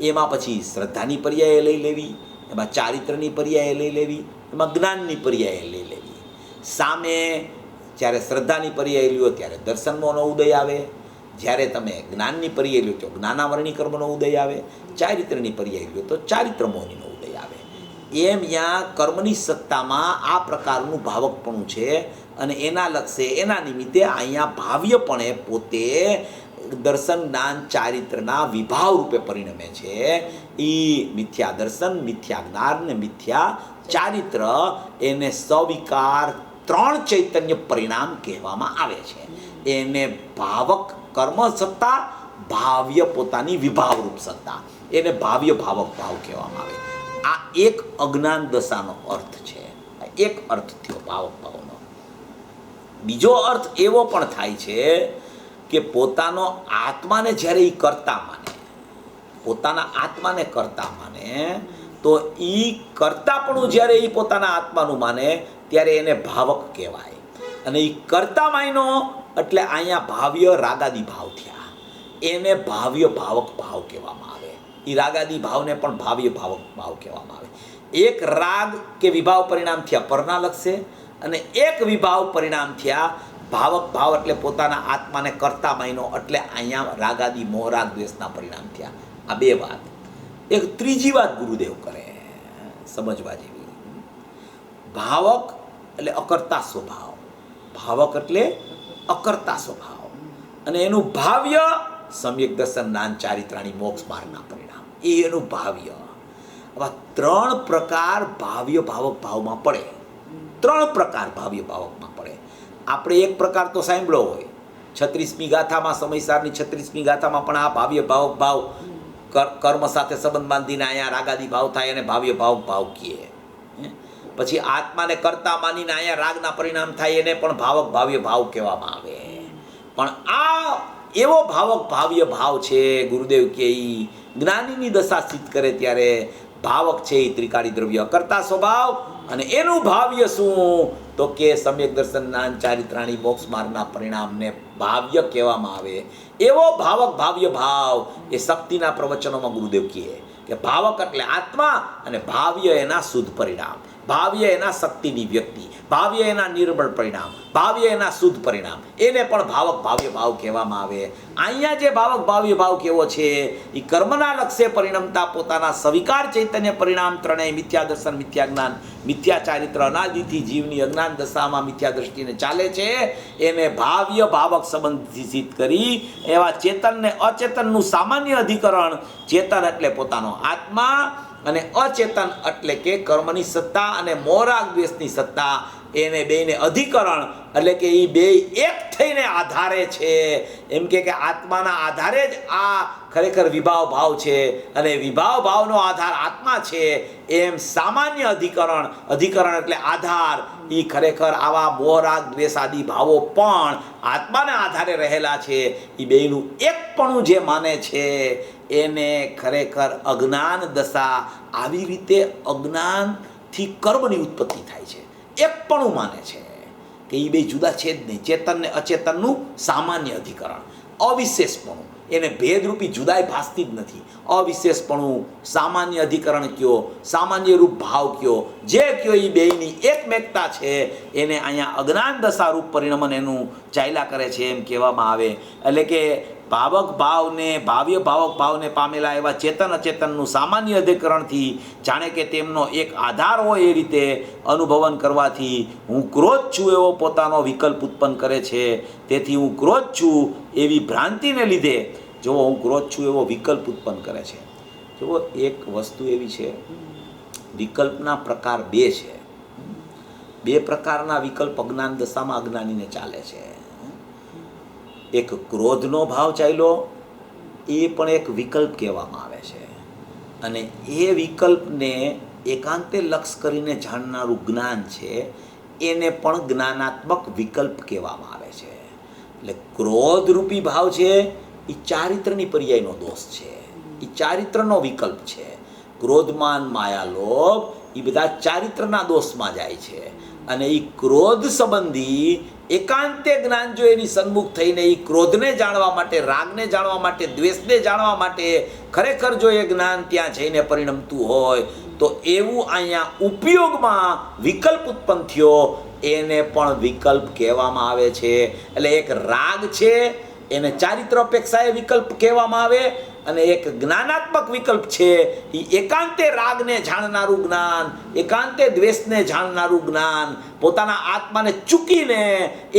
એમાં પછી શ્રદ્ધાની પર્યાય લઈ લેવી, એમાં ચારિત્રની પર્યાય લઈ લેવી, એમાં જ્ઞાનની પર્યાય લઈ લેવી. સામે જ્યારે શ્રદ્ધાની પર્યાય લ્યો ત્યારે દર્શનનો ઉદય આવે, જ્યારે તમે જ્ઞાનની પર્યાય લ્યો તો જ્ઞાનાવરણી કર્મનો ઉદય આવે, ચારિત્રની પર્યાય લ્યો તો ચારિત્ર મોહનીનો ઉદય આવે. એમ ત્યાં કર્મની સત્તામાં આ પ્રકારનું ભાવકપણું છે અને એના લક્ષ્ય, એના નિમિત્તે અહીંયા ભાવ્યપણે પોતે દર્શન જ્ઞાન ચારિત્રના વિભાવ રૂપે પરિણમે છે. એ મિથ્યા દર્શન, મિથ્યા જ્ઞાન ને મિથ્યા ચારિત્ર એને સવિકાર 3 ચૈતન્ય પરિણામ કહેવામાં આવે છે. એને ભાવક કર્મ સત્તા, ભાવ્ય પોતાની વિભાવરૂપ સત્તા, એને ભાવ્ય ભાવક ભાવ કહેવામાં આવે. આ એક અજ્ઞાન દશાનો અર્થ છે. એક અર્થ થયો ભાવક ભાવનો. બીજો અર્થ એવો પણ થાય છે કે પોતાનો આત્માને જ્યારે એ કરતા માને, પોતાના આત્માને કરતા માને, તો એ કરતાપણું જ્યારે એ પોતાના આત્માનું માને ત્યારે એને ભાવક કહેવાય. અને એ કરતા માયનો એટલે અહીંયા ભાવ્ય રાગાદી ભાવ થયા, એને ભાવ્ય ભાવક ભાવ કહેવામાં આવે. એ રાગાદી ભાવને પણ ભાવ્ય ભાવક ભાવ કહેવામાં આવે. એક રાગ કે વિભાવ પરિણામ થયા પરના લક્ષે, અને એક વિભાવ પરિણામ થયા ભાવક ભાવ એટલે પોતાના આત્માને કરતા માયનો, એટલે અહીંયા રાગાદી મોહરાગ દ્વેષના પરિણામ થયા. આ 2 વાત. એક ત્રીજી વાત ગુરુદેવ કરે સમજવા જેવી. ભાવક એટલે અકર્તા સ્વભાવ, ભાવક એટલે અકર્તા સ્વભાવ, અને એનું ભાવ્ય સમ્યક દર્શન જ્ઞાન ચારિત્રાણી મોક્ષ માર્ગના પરિણામ, એ એનું ભાવ્ય. આવા 3 પ્રકાર ભાવ્ય ભાવક ભાવમાં પડે. 3 પ્રકાર ભાવ્ય ભાવકમાં પડે. આપણે એક પ્રકાર તો સાંભળ્યો હોય, 36મી ગાથામાં, સમયસારની 36મી ગાથામાં પણ આ ભાવ્ય ભાવક ભાવ કર્મ સાથે સંબંધ બાંધીને અહીંયા રાગાદી ભાવ થાય અને ભાવ્ય ભાવક ભાવ કહે. પછી આત્માને કરતા માનીને અહીંયા રાગના પરિણામ થાય એને પણ ભાવક ભાવ્ય ભાવ કહેવામાં આવે. પણ આ એવો ભાવક ભાવ્ય ભાવ છે, ગુરુદેવ કે જ્ઞાનીની દશા સિદ્ધ કરે ત્યારે ભાવક છે એ ત્રિકાળી દ્રવ્ય કરતા સ્વભાવ, અને એનું ભાવ્ય શું તો કે સમ્યક દર્શન જ્ઞાન ચારિત્રાણી મોક્ષ માર્ગના પરિણામને ભાવ્ય કહેવામાં આવે. એવો ભાવક ભાવ્ય ભાવ એ શક્તિના પ્રવચનોમાં ગુરુદેવ કહે કે ભાવક એટલે આત્મા અને ભાવ્ય એના શુદ્ધ પરિણામ, ભાવ્ય એના શક્તિની વ્યક્તિ, ભાવ્ય એના નિર્બળ પરિણામ, ભાવ્ય એના શુદ્ધ પરિણામ, એને પણ ભાવક ભાવ્ય ભાવ કહેવામાં આવે. અહીંયા જે ભાવક ભાવ્ય ભાવ કેવો છે એ કર્મના લક્ષ્ય પરિણમતા પોતાના સવિકાર ચૈતન્ય પરિણામ ત્રણેય મિથ્યા દર્શન, મિથ્યા જ્ઞાન, મિથ્યા ચારિત્ર અનાદિથી જીવની અજ્ઞાન દશામાં મિથ્યા દ્રષ્ટિને ચાલે છે, એને ભાવ્ય ભાવક સંબંધથી સિદ્ધ કરી એવા ચેતનને અચેતનનું સામાન્ય અધિકરણ, ચેતન એટલે પોતાનો આત્મા અને અચેતન એટલે કે કર્મની સત્તા અને મોરાગ દ્વેષની સત્તા, એને બેને અધિકરણ એટલે કે એ બે એક થઈને આધારે છે. એમ કે આત્માના આધારે જ આ ખરેખર વિભાવ ભાવ છે અને વિભાવ ભાવનો આધાર આત્મા છે. એમ સામાન્ય અધિકરણ, અધિકરણ એટલે આધાર, એ ખરેખર આવા મોરાગ દ્વેષ આદિ ભાવો પણ આત્માના આધારે રહેલા છે. એ બેનું એકપણું જે માને છે એને ખરેખર અજ્ઞાન દશા, આવી રીતે અજ્ઞાનથી કર્મની ઉત્પત્તિ થાય છે. એકપણું માને છે કે એ બે જુદા છે જ નહીં. ચેતન ને અચેતનનું સામાન્ય અધિકરણ, અવિશેષપણું, એને ભેદરૂપી જુદાઈ ભાસતી જ નથી. અવિશેષપણું, સામાન્ય અધિકરણ કયો, સામાન્ય રૂપ ભાવ કયો, જે કયો એ બેયની એકમેકતા છે, એને અહીંયા અજ્ઞાન દશા રૂપ પરિણમન એનું ચાલ્યા કરે છે એમ કહેવામાં આવે. એટલે કે ભાવક ભાવને, ભાવ્ય ભાવક ભાવને પામેલા એવા ચેતન અચેતનનું સામાન્ય અધિકરણથી જાણે કે તેમનો એક આધાર હોય એ રીતે અનુભવન કરવાથી હું ક્રોધ છું એવો પોતાનો વિકલ્પ ઉત્પન્ન કરે છે. તેથી હું ક્રોધ છું એવી ભ્રાંતિને લીધે જો હું ક્રોધ છું એવો વિકલ્પ ઉત્પન્ન કરે છે. જો એક વસ્તુ એવી છે, વિકલ્પના પ્રકાર 2 છે. 2 પ્રકારના વિકલ્પ અજ્ઞાન દશામાં અજ્ઞાનીને ચાલે છે. એક ક્રોધનો ભાવ ચાલ્યો, એ પણ એક વિકલ્પ કહેવામાં આવે છે, અને એ વિકલ્પને એકાંતે લક્ષ કરીને જાણનારું જ્ઞાન છે એને પણ જ્ઞાનાત્મક વિકલ્પ કહેવામાં આવે છે. એટલે ક્રોધરૂપી ભાવ છે એ ચારિત્રની પર્યાયનો દોષ છે, એ ચારિત્રનો વિકલ્પ છે. ક્રોધમાન માયા લોભ એ બધા ચારિત્રના દોષમાં જાય છે, અને એ ક્રોધ સંબંધી એકાંતે જ્ઞાન જો એની સન્મુખ થઈને એ ક્રોધને જાણવા માટે, રાગને જાણવા માટે, દ્વેષને જાણવા માટે ખરેખર જો એ જ્ઞાન ત્યાં જઈને પરિણમતું હોય તો એવું અહીંયા ઉપયોગમાં વિકલ્પ ઉત્પન્ન થયો, એને પણ વિકલ્પ કહેવામાં આવે છે. એટલે એક રાગ છે એને ચારિત્ર અપેક્ષાએ વિકલ્પ કહેવામાં આવે, અને એક જ્ઞાનાત્મક વિકલ્પ છે એ એકાંતે રાગને જાણનારું જ્ઞાન, એકાંતે દ્વેષને જાણનારું જ્ઞાન, પોતાના આત્માને ચૂકીને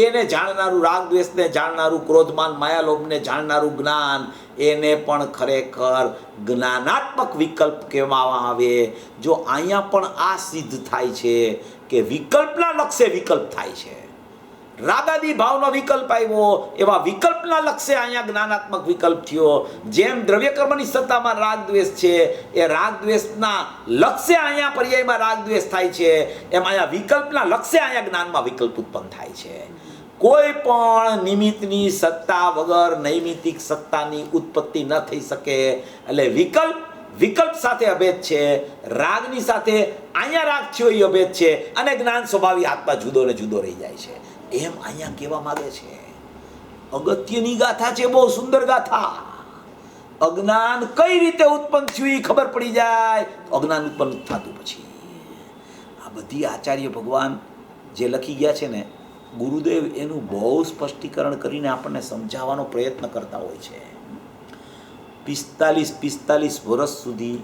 એને જાણનારું, રાગ દ્વેષને જાણનારું, ક્રોધમાન માયાલોભને જાણનારું જ્ઞાન, એને પણ ખરેખર જ્ઞાનાત્મક વિકલ્પ કહેવામાં આવે. જો અહીંયા પણ આ સિદ્ધ થાય છે કે વિકલ્પના લક્ષ્ય વિકલ્પ થાય છે. રાગાદી ભાવનો વિકલ્પ આવ્યો, એવા વિકલ્પના લક્ષ્ય અહીંયા જ્ઞાનાત્મક વિકલ્પ થયો. જેમ દ્રવ્યકર્મની સત્તામાં રાગ દ્વેષ છે, એ રાગ દ્વેષના લક્ષ્ય અહીંયા પર્યાયમાં રાગ દ્વેષ થાય છે, એમ અહીંયા વિકલ્પના લક્ષ્ય અહીંયા જ્ઞાનમાં વિકલ્પ ઉત્પન્ન થાય છે. કોઈ પણ નિમિત્તની સત્તા વગર નૈમિતિક સત્તાની ઉત્પત્તિ ન થઈ શકે. એટલે વિકલ્પ સાથે અભેદ છે, રાગની સાથે અહીંયા રાગ થયો એ અભેદ છે, અને જ્ઞાન સ્વભાવી આત્મા જુદો ને જુદો રહી જાય છે. એમ અહીંયા કહેવા માંગે છે. અગત્યની ગાથા છે, બહુ સુંદર ગાથા. અજ્ઞાન કઈ રીતે ઉત્પન્ન થયું એ ખબર પડી જાય તો અજ્ઞાન ઉત્પન્ન થતું પછી આ બધી આચાર્ય ભગવાન જે લખી ગયા છે ને, ગુરુદેવ એનું બહુ સ્પષ્ટીકરણ કરીને આપણને સમજાવવાનો પ્રયત્ન કરતા હોય છે. 45 વર્ષ સુધી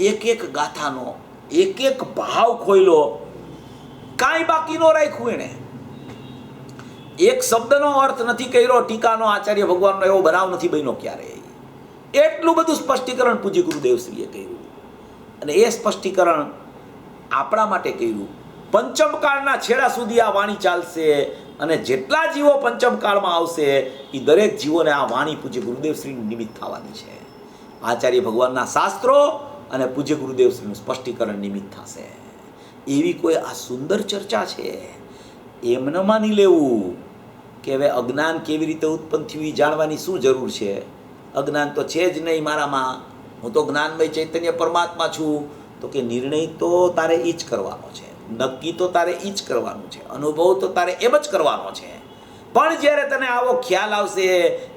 એક ગાથાનો એક ભાવ ખોયલો, કાંઈ બાકી ન રાખ્યું એણે. એક શબ્દનો અર્થ નથી કર્યો, ટીકાનો આચાર્ય ભગવાનનો એવો બનાવ નથી બન્યો ક્યારેય. એટલું બધું સ્પષ્ટીકરણ પૂજ્ય ગુરુદેવશ્રીએ કર્યું, અને એ સ્પષ્ટીકરણ આપણા માટે કર્યું. પંચમકાળના છેડા સુધી આ વાણી ચાલશે, અને જેટલા જીવો પંચમકાળમાં આવશે એ દરેક જીવોને આ વાણી પૂજ્ય ગુરુદેવશ્રીની નિમિત્ત થવાની છે. આચાર્ય ભગવાનના શાસ્ત્રો અને પૂજ્ય ગુરુદેવશ્રીનું સ્પષ્ટીકરણ નિમિત્ત થશે. એવી કોઈ આ સુંદર ચર્ચા છે. એમ ન માની લેવું કે હવે અજ્ઞાન કેવી રીતે ઉત્પન્ન થયું એ જાણવાની શું જરૂર છે. અજ્ઞાન તો છે જ નહીં મારામાં, હું તો જ્ઞાનમય ચૈતન્ય પરમાત્મા છું. તો કે નિર્ણય તો તારે એ જ કરવાનો છે, નક્કી તો તારે એ જ કરવાનું છે, અનુભવ તો તારે એમ જ કરવાનો છે. પણ જ્યારે તને આવો ખ્યાલ આવશે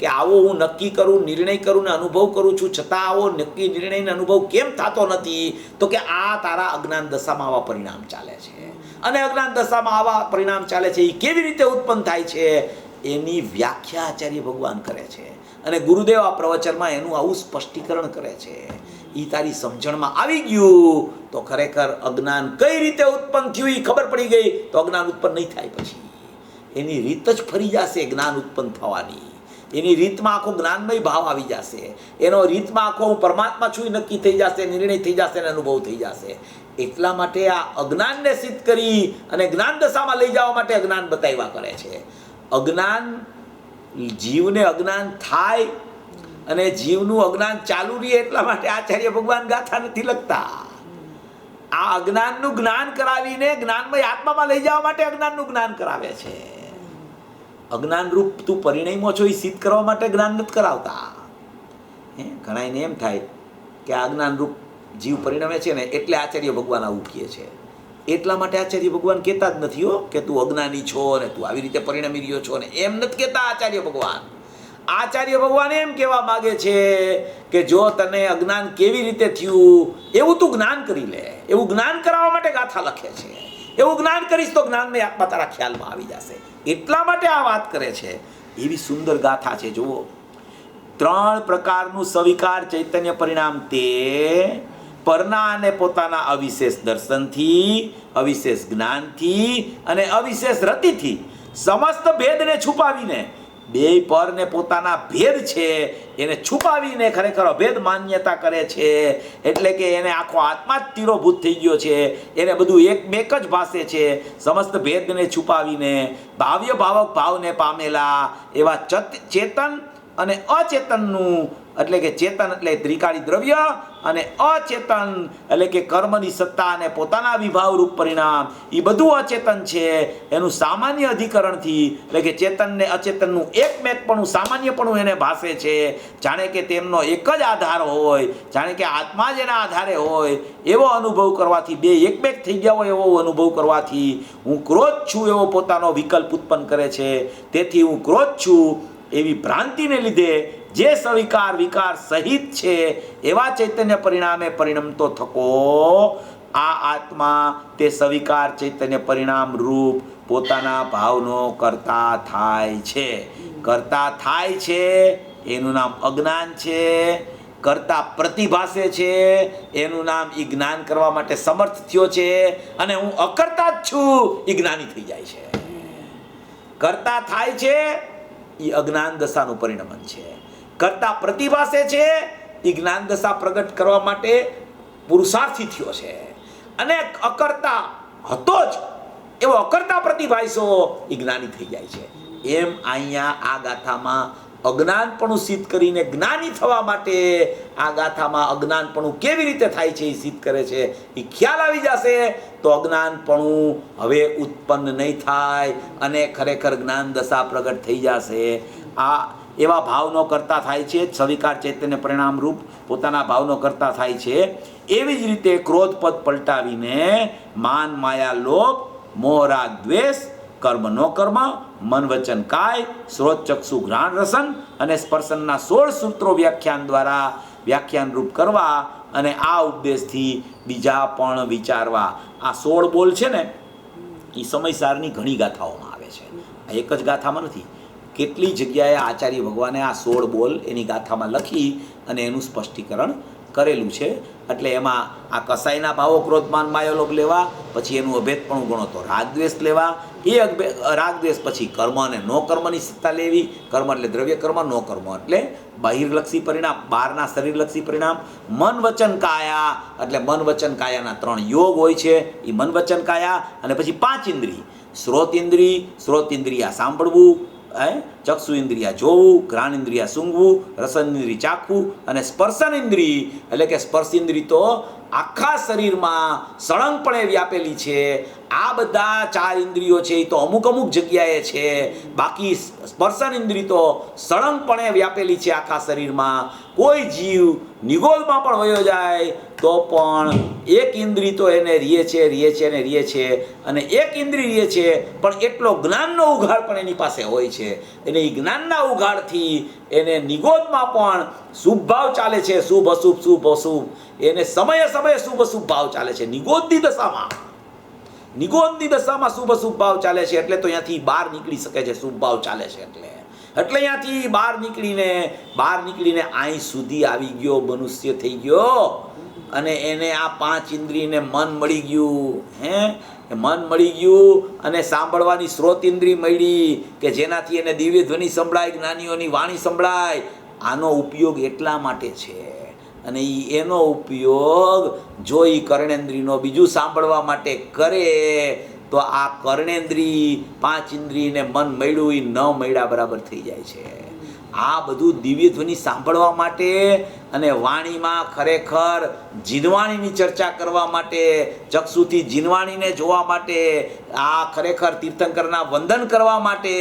કે આવો હું નક્કી કરું, નિર્ણય કરું ને અનુભવ કરું છું, છતાં આવો નક્કી નિર્ણય ને અનુભવ કેમ થતો નથી, તો કે આ તારા અજ્ઞાન દશામાં આવા પરિણામ ચાલે છે. અને અજ્ઞાન દશામાં આવા પરિણામ ચાલે છે એ કેવી રીતે ઉત્પન્ન થાય છે એની વ્યાખ્યા આચાર્ય ભગવાન કરે છે. અને ગુરુદેવ આ પ્રવચનમાં એનું આવું સ્પષ્ટીકરણ કરે છે. એ તારી સમજણમાં આવી ગયું તો ખરેખર અજ્ઞાન કઈ રીતે ઉત્પન્ન થયું એ ખબર પડી ગઈ, તો અજ્ઞાન ઉત્પન્ન નહીં થાય. પછી એની રીત જ ફરી જશે જ્ઞાન ઉત્પન્ન થવાની. એની રીતમાં આખો જ્ઞાનમય ભાવ આવી જશે. એનો રીતમાં આખો હું પરમાત્મા છું એ નક્કી થઈ જશે, નિર્ણય થઈ જશે અને અનુભવ થઈ જશે. એટલા માટે આ અજ્ઞાનને સિદ્ધ કરી અને જ્ઞાન દશામાં લઈ જવા માટે અજ્ઞાન બતાવ્યા કરે છે. અજ્ઞાન, જીવને અજ્ઞાન થાય અને જીવનું અજ્ઞાન ચાલુ રહે એટલા માટે આચાર્ય ભગવાન ગાથા નથી લખતા. આ અજ્ઞાનનું જ્ઞાન કરાવીને જ્ઞાનમય આત્મામાં લઈ જવા માટે અજ્ઞાનનું જ્ઞાન કરાવે છે. અજ્ઞાન રૂપ તું પરિણયમાં છો એ સિદ્ધ કરવા માટે જ્ઞાન નથી કરાવતા. ઘણાને એમ થાય કે આ અજ્ઞાન રૂપ જીવ પરિણમે છે ને એટલે આચાર્ય ભગવાન આવું કહે છે. એટલા માટે આચાર્ય ભગવાન કહેતા જ નથી હો કે તું અજ્ઞાની છો ને તું આવી રીતે પરિણમી રહ્યો છો ને, એમ નથી કહેતા આચાર્ય ભગવાન. આચાર્ય ભગવાન એમ કહેવા માગે છે કે જો તને અજ્ઞાન કેવી રીતે થયું એવું તું જ્ઞાન કરી લે. એવું જ્ઞાન કરાવવા માટે ગાથા લખે છે. એવું જ્ઞાન કરીશ તો જ્ઞાનમય આત્મા તારા ખ્યાલમાં આવી જશે. એટલા માટે આ વાત કરે છે. એવી સુંદર ગાથા છે. જુઓ, 3 પ્રકારનું સવિકાર ચૈતન્ય પરિણામ તે પરના અને પોતાના અવિશેષ દર્શનથી, અવિશેષ જ્ઞાનથી અને અવિશેષ રતિથી સમસ્ત ભેદને છુપાવીને, બે પર ને પોતાના ભેદ છે એને છુપાવીને ખરેખર અભેદ માન્યતા કરે છે. એટલે કે એને આખો આત્મા જ તીરોભૂત થઈ ગયો છે. એને બધું એક જ ભાષે છે. સમસ્ત ભેદને છુપાવીને ભાવ્ય ભાવક ભાવને પામેલા એવા ચેતન અને અચેતનનું, એટલે કે ચેતન એટલે ત્રિકાળી દ્રવ્ય અને અચેતન એટલે કે કર્મની સત્તા અને પોતાના વિભાવ રૂપ પરિણામ, એ બધું અચેતન છે. એનું સામાન્ય અધિકરણથી એટલે કે ચેતન ને અચેતનનું એકમેકપણું, સામાન્યપણું એને ભાસે છે. જાણે કે તેમનો એક જ આધાર હોય, જાણે કે આત્મા જ એના આધારે હોય એવો અનુભવ કરવાથી, બે એકમેક થઈ ગયા હોય એવો અનુભવ કરવાથી હું ક્રોધ છું એવો પોતાનો વિકલ્પ ઉત્પન્ન કરે છે. તેથી હું ક્રોધ છું એવી ભ્રાંતિને લીધે જે સવિકાર વિકાર સહિત છે એવા ચૈતન્ય પરિણામે પરિણમતો થકો આ આત્મા તે સવિકાર ચૈતન્ય પરિણામ રૂપ પોતાના ભાવનો કરતા થાય છે. કરતા થાય છે એનું નામ અજ્ઞાન છે. કરતા પ્રતિભાસે છે એનું નામ એ જ્ઞાન કરવા માટે સમર્થ થયો છે. અને હું અકર્તા જ છું એ જ્ઞાની થઈ જાય છે. કરતા થાય છે એ અજ્ઞાન દશાનું પરિણમન છે. કરતા પ્રતિભાસે છે એ જ્ઞાન દશા પ્રગટ કરવા માટે પુરુષાર્થી થયો છે. અને અકર્તા હતો જ એવો અકર્તા પ્રતિભાઈશો એ જ્ઞાની થઈ જાય છે. એમ અહીંયા આ ગાથામાં અજ્ઞાનપણું સિદ્ધ કરીને જ્ઞાની થવા માટે આ ગાથામાં અજ્ઞાનપણું કેવી રીતે થાય છે એ સિદ્ધ કરે છે. એ ખ્યાલ આવી જશે તો અજ્ઞાનપણું હવે ઉત્પન્ન નહીં થાય અને ખરેખર જ્ઞાન દશા પ્રગટ થઈ જશે. આ એવા ભાવનો કરતા થાય છે. સવિકાર ચૈતન્ય પરિણામ રૂપ પોતાના ભાવનો કરતા થાય છે. એવી જ રીતે ક્રોધ પદ પલટાવીને માન માયા લોભ મોહ રાગ દ્વેષ કર્મ નો કર્મ મન વચન કાય શ્રોત ચક્ષુ ઘ્રાણ રસન અને સ્પર્શનના 16 સૂત્રો વ્યાખ્યાન દ્વારા વ્યાખ્યાન રૂપ કરવા અને આ ઉપદેશથી બીજા પણ વિચારવા. આ 16 બોલ છે ને એ સમયસારની ઘણી ગાથાઓમાં આવે છે. આ એક જ ગાથામાં નથી. કેટલી જગ્યાએ આચાર્ય ભગવાને આ 16 બોલ એની ગાથામાં લખી અને એનું સ્પષ્ટીકરણ કરેલું છે. એટલે એમાં આ કસાઈના ભાવો ક્રોધમાન માયાલોભ લેવા, પછી એનું અભેદપણું ગણો તો રાગદ્વેષ લેવા, એ રાગદ્વેષ પછી કર્મ અને નો કર્મની સત્તા લેવી. કર્મ એટલે દ્રવ્ય કર્મ, નો કર્મ એટલે બાહિર્લક્ષી પરિણામ, બહારના શરીરલક્ષી પરિણામ. મન વચન કાયા એટલે મન વચન કાયાના 3 યોગ હોય છે, એ મન વચન કાયા. અને પછી 5 ઇન્દ્રિય, શ્રોત ઇન્દ્રિયા સાંભળવું, ચક્ષુ ઇન્દ્રિયા જોવું, ઘ્રાણ ઇન્દ્રિયા સૂંઘવું, રસન ઇન્દ્રિય ચાખવું, અને સ્પર્શન ઇન્દ્રિય એટલે કે સ્પર્શ ઇન્દ્રિય તો આખા શરીરમાં સળંગપણે વ્યાપેલી છે. આ બધા 4 ઇન્દ્રિયો છે એ તો અમુક જગ્યાએ છે, બાકી સ્પર્શન ઇન્દ્રિય તો સળંગપણે વ્યાપેલી છે આખા શરીરમાં. કોઈ જીવ નિગોદમાં પણ વયો જાય તો પણ એક ઇન્દ્રિય તો એને રીએ છે, અને એક ઇન્દ્રિય રીએ છે પણ એટલો જ્ઞાનનો ઉઘાડ પણ એની પાસે હોય છે. અને એ જ્ઞાનના ઉઘાડથી એને નિગોદમાં પણ શુભ ભાવ ચાલે છે, શુભ અશુભ. એને સમયે શુભ અશુભ ભાવ ચાલે છે. નિગોદની દશામાં શુભ અશુભ ભાવ ચાલે છે. એટલે તો અહીંયાથી બહાર નીકળી શકે છે, શુભ ભાવ ચાલે છે એટલે અહીંયાથી બહાર નીકળીને અહીં સુધી આવી ગયો, મનુષ્ય થઈ ગયો. અને એને આ 5 ઇન્દ્રિયને મન મળી ગયું, અને સાંભળવાની શ્રોત ઇન્દ્રિય મળી કે જેનાથી એને દિવ્ય ધ્વનિ સંભળાય, જ્ઞાનીઓની વાણી સંભળાય. આનો ઉપયોગ એટલા માટે છે. અને એનો ઉપયોગ જો એ કર્ણેન્દ્રિયનો બીજું સાંભળવા માટે કરે તો આ કર્ણેન્દ્રિય 5 ઇન્દ્રિયને મન મળ્યું એ ન મળ્યા બરાબર થઈ જાય છે. આ બધું દિવ્ય ધ્વનિ સાંભળવા માટે અને વાણીમાં ખરેખર જીનવાણીની ચર્ચા કરવા માટે, ચક્ષુથી જીનવાણીને જોવા માટે, આ ખરેખર તીર્થંકરના વંદન કરવા માટે,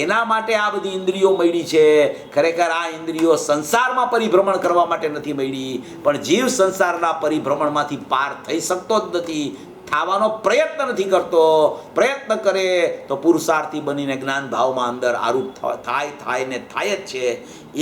એના માટે આ બધી ઇન્દ્રિયો મળી છે. ખરેખર આ ઇન્દ્રિયો સંસારમાં પરિભ્રમણ કરવા માટે નથી મળી, પણ જીવ સંસારના પરિભ્રમણમાંથી પાર થઈ શકતો જ નથી, થવાનો પ્રયત્ન નથી કરતો. પ્રયત્ન કરે તો પુરુષાર્થી બનીને જ્ઞાન ભાવમાં અંદર આરૂપ થાય જ છે.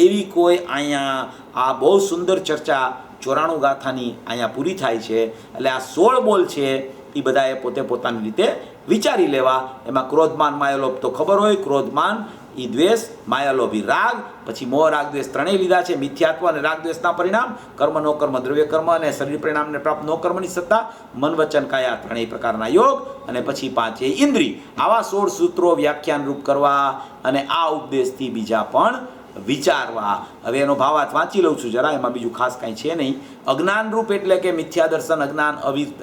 એવી કોઈ અહીંયા આ બહુ સુંદર ચર્ચા 94 ગાથાની અહીંયા પૂરી થાય છે. એટલે આ 16 બોલ છે એ બધાએ પોતાની રીતે વિચારી લેવા. એમાં ક્રોધમાન માયાલોભ તો ખબર હોય, ક્રોધમાન એ દ્વેષ, માયાલોભી રાગ, પછી મોહ રાગ દ્વેષ 3 લીધા છે. મિથ્યાત્વ અને રાગ દ્વેષના પરિણામ, કર્મ નો કર્મ, દ્રવ્ય કર્મ અને શરીર પરિણામને પ્રાપ્ત નો કર્મની સત્તા, મન વચન કાયા 3 પ્રકારના યોગ, અને પછી 5 ઇન્દ્રિય. આવા 16 સૂત્રો વ્યાખ્યાન રૂપ કરવા અને આ ઉપદેશથી બીજા પણ વિચારવા. હવે એનો ભાવાર્થ વાંચી લઉં છું જરા, એમાં બીજું ખાસ કાંઈ છે નહીં. અજ્ઞાન રૂપ એટલે કે મિથ્યા દર્શન, અજ્ઞાન,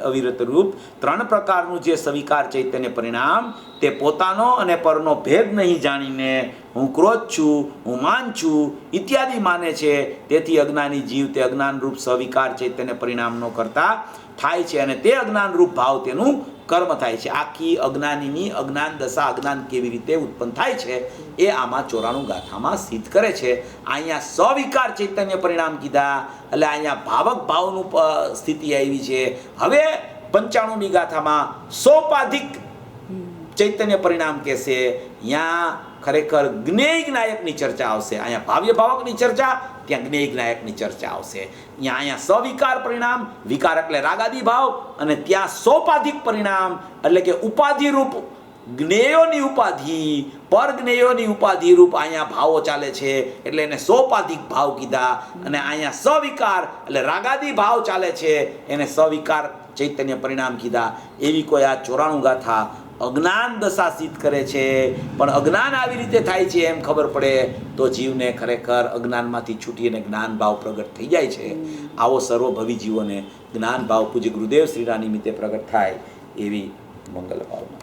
અવિરત રૂપ 3 પ્રકારનું જે સવિકાર ચૈતન્ય પરિણામ, તે પોતાનો અને પરનો ભેદ નહીં જાણીને હું ક્રોધ છું, હું માન છું ઇત્યાદિ માને છે. તેથી અજ્ઞાની જીવ તે અજ્ઞાન રૂપ સવિકાર ચૈતન્ય પરિણામનો કરતા થાય છે, અને તે અજ્ઞાન રૂપ ભાવ તેનું કર્મ થાય છે. આખી અજ્ઞાનીની અજ્ઞાન દશા, અજ્ઞાન કેવી રીતે ઉત્પન્ન થાય છે એ આમાં 94 ગાથામાં સિદ્ધ કરે છે. અહીંયા સવિકાર ચૈતન્ય પરિણામ કીધા એટલે અહીંયા ભાવક ભાવનું સ્થિતિ આવી છે. હવે 95મી ગાથામાં સોપાધિક ચૈતન્ય પરિણામ કહેશે. ત્યાં ખરેખર જ્ઞેય જ્ઞાયકની ચર્ચા આવશે. અહીંયા ભાવ્ય ભાવકની ચર્ચા, ત્યાં જ્ઞેય જ્ઞાયકની ચર્ચા આવશે. અહીંયા સવિકાર પરિણામ, વિકાર એટલે રાગાદી ભાવ, અને ત્યાં સોપાધિક પરિણામ એટલે કે ઉપાધિ રૂપ જ્ઞેયોની ઉપાધિ, પરજ્ઞેયોની ઉપાધિ રૂપ અહીંયા ભાવો ચાલે છે, એટલે એને સોપાધિક ભાવ કીધા. અને અહીંયા સવિકાર એટલે રાગાદી ભાવ ચાલે છે, એને સવિકાર ચૈતન્ય પરિણામ કીધા. એવી કોઈ આ 94 ગાથા અજ્ઞાન દશા સિદ્ધ કરે છે. પણ અજ્ઞાન આવી રીતે થાય છે એમ ખબર પડે તો જીવને ખરેખર અજ્ઞાનમાંથી છૂટી અને જ્ઞાન ભાવ પ્રગટ થઈ જાય છે. આવો સર્વભવી જીવોને જ્ઞાન ભાવ પૂજ્ય ગુરુદેવ શ્રીના નિમિત્તે પ્રગટ થાય એવી મંગલ ભાવના.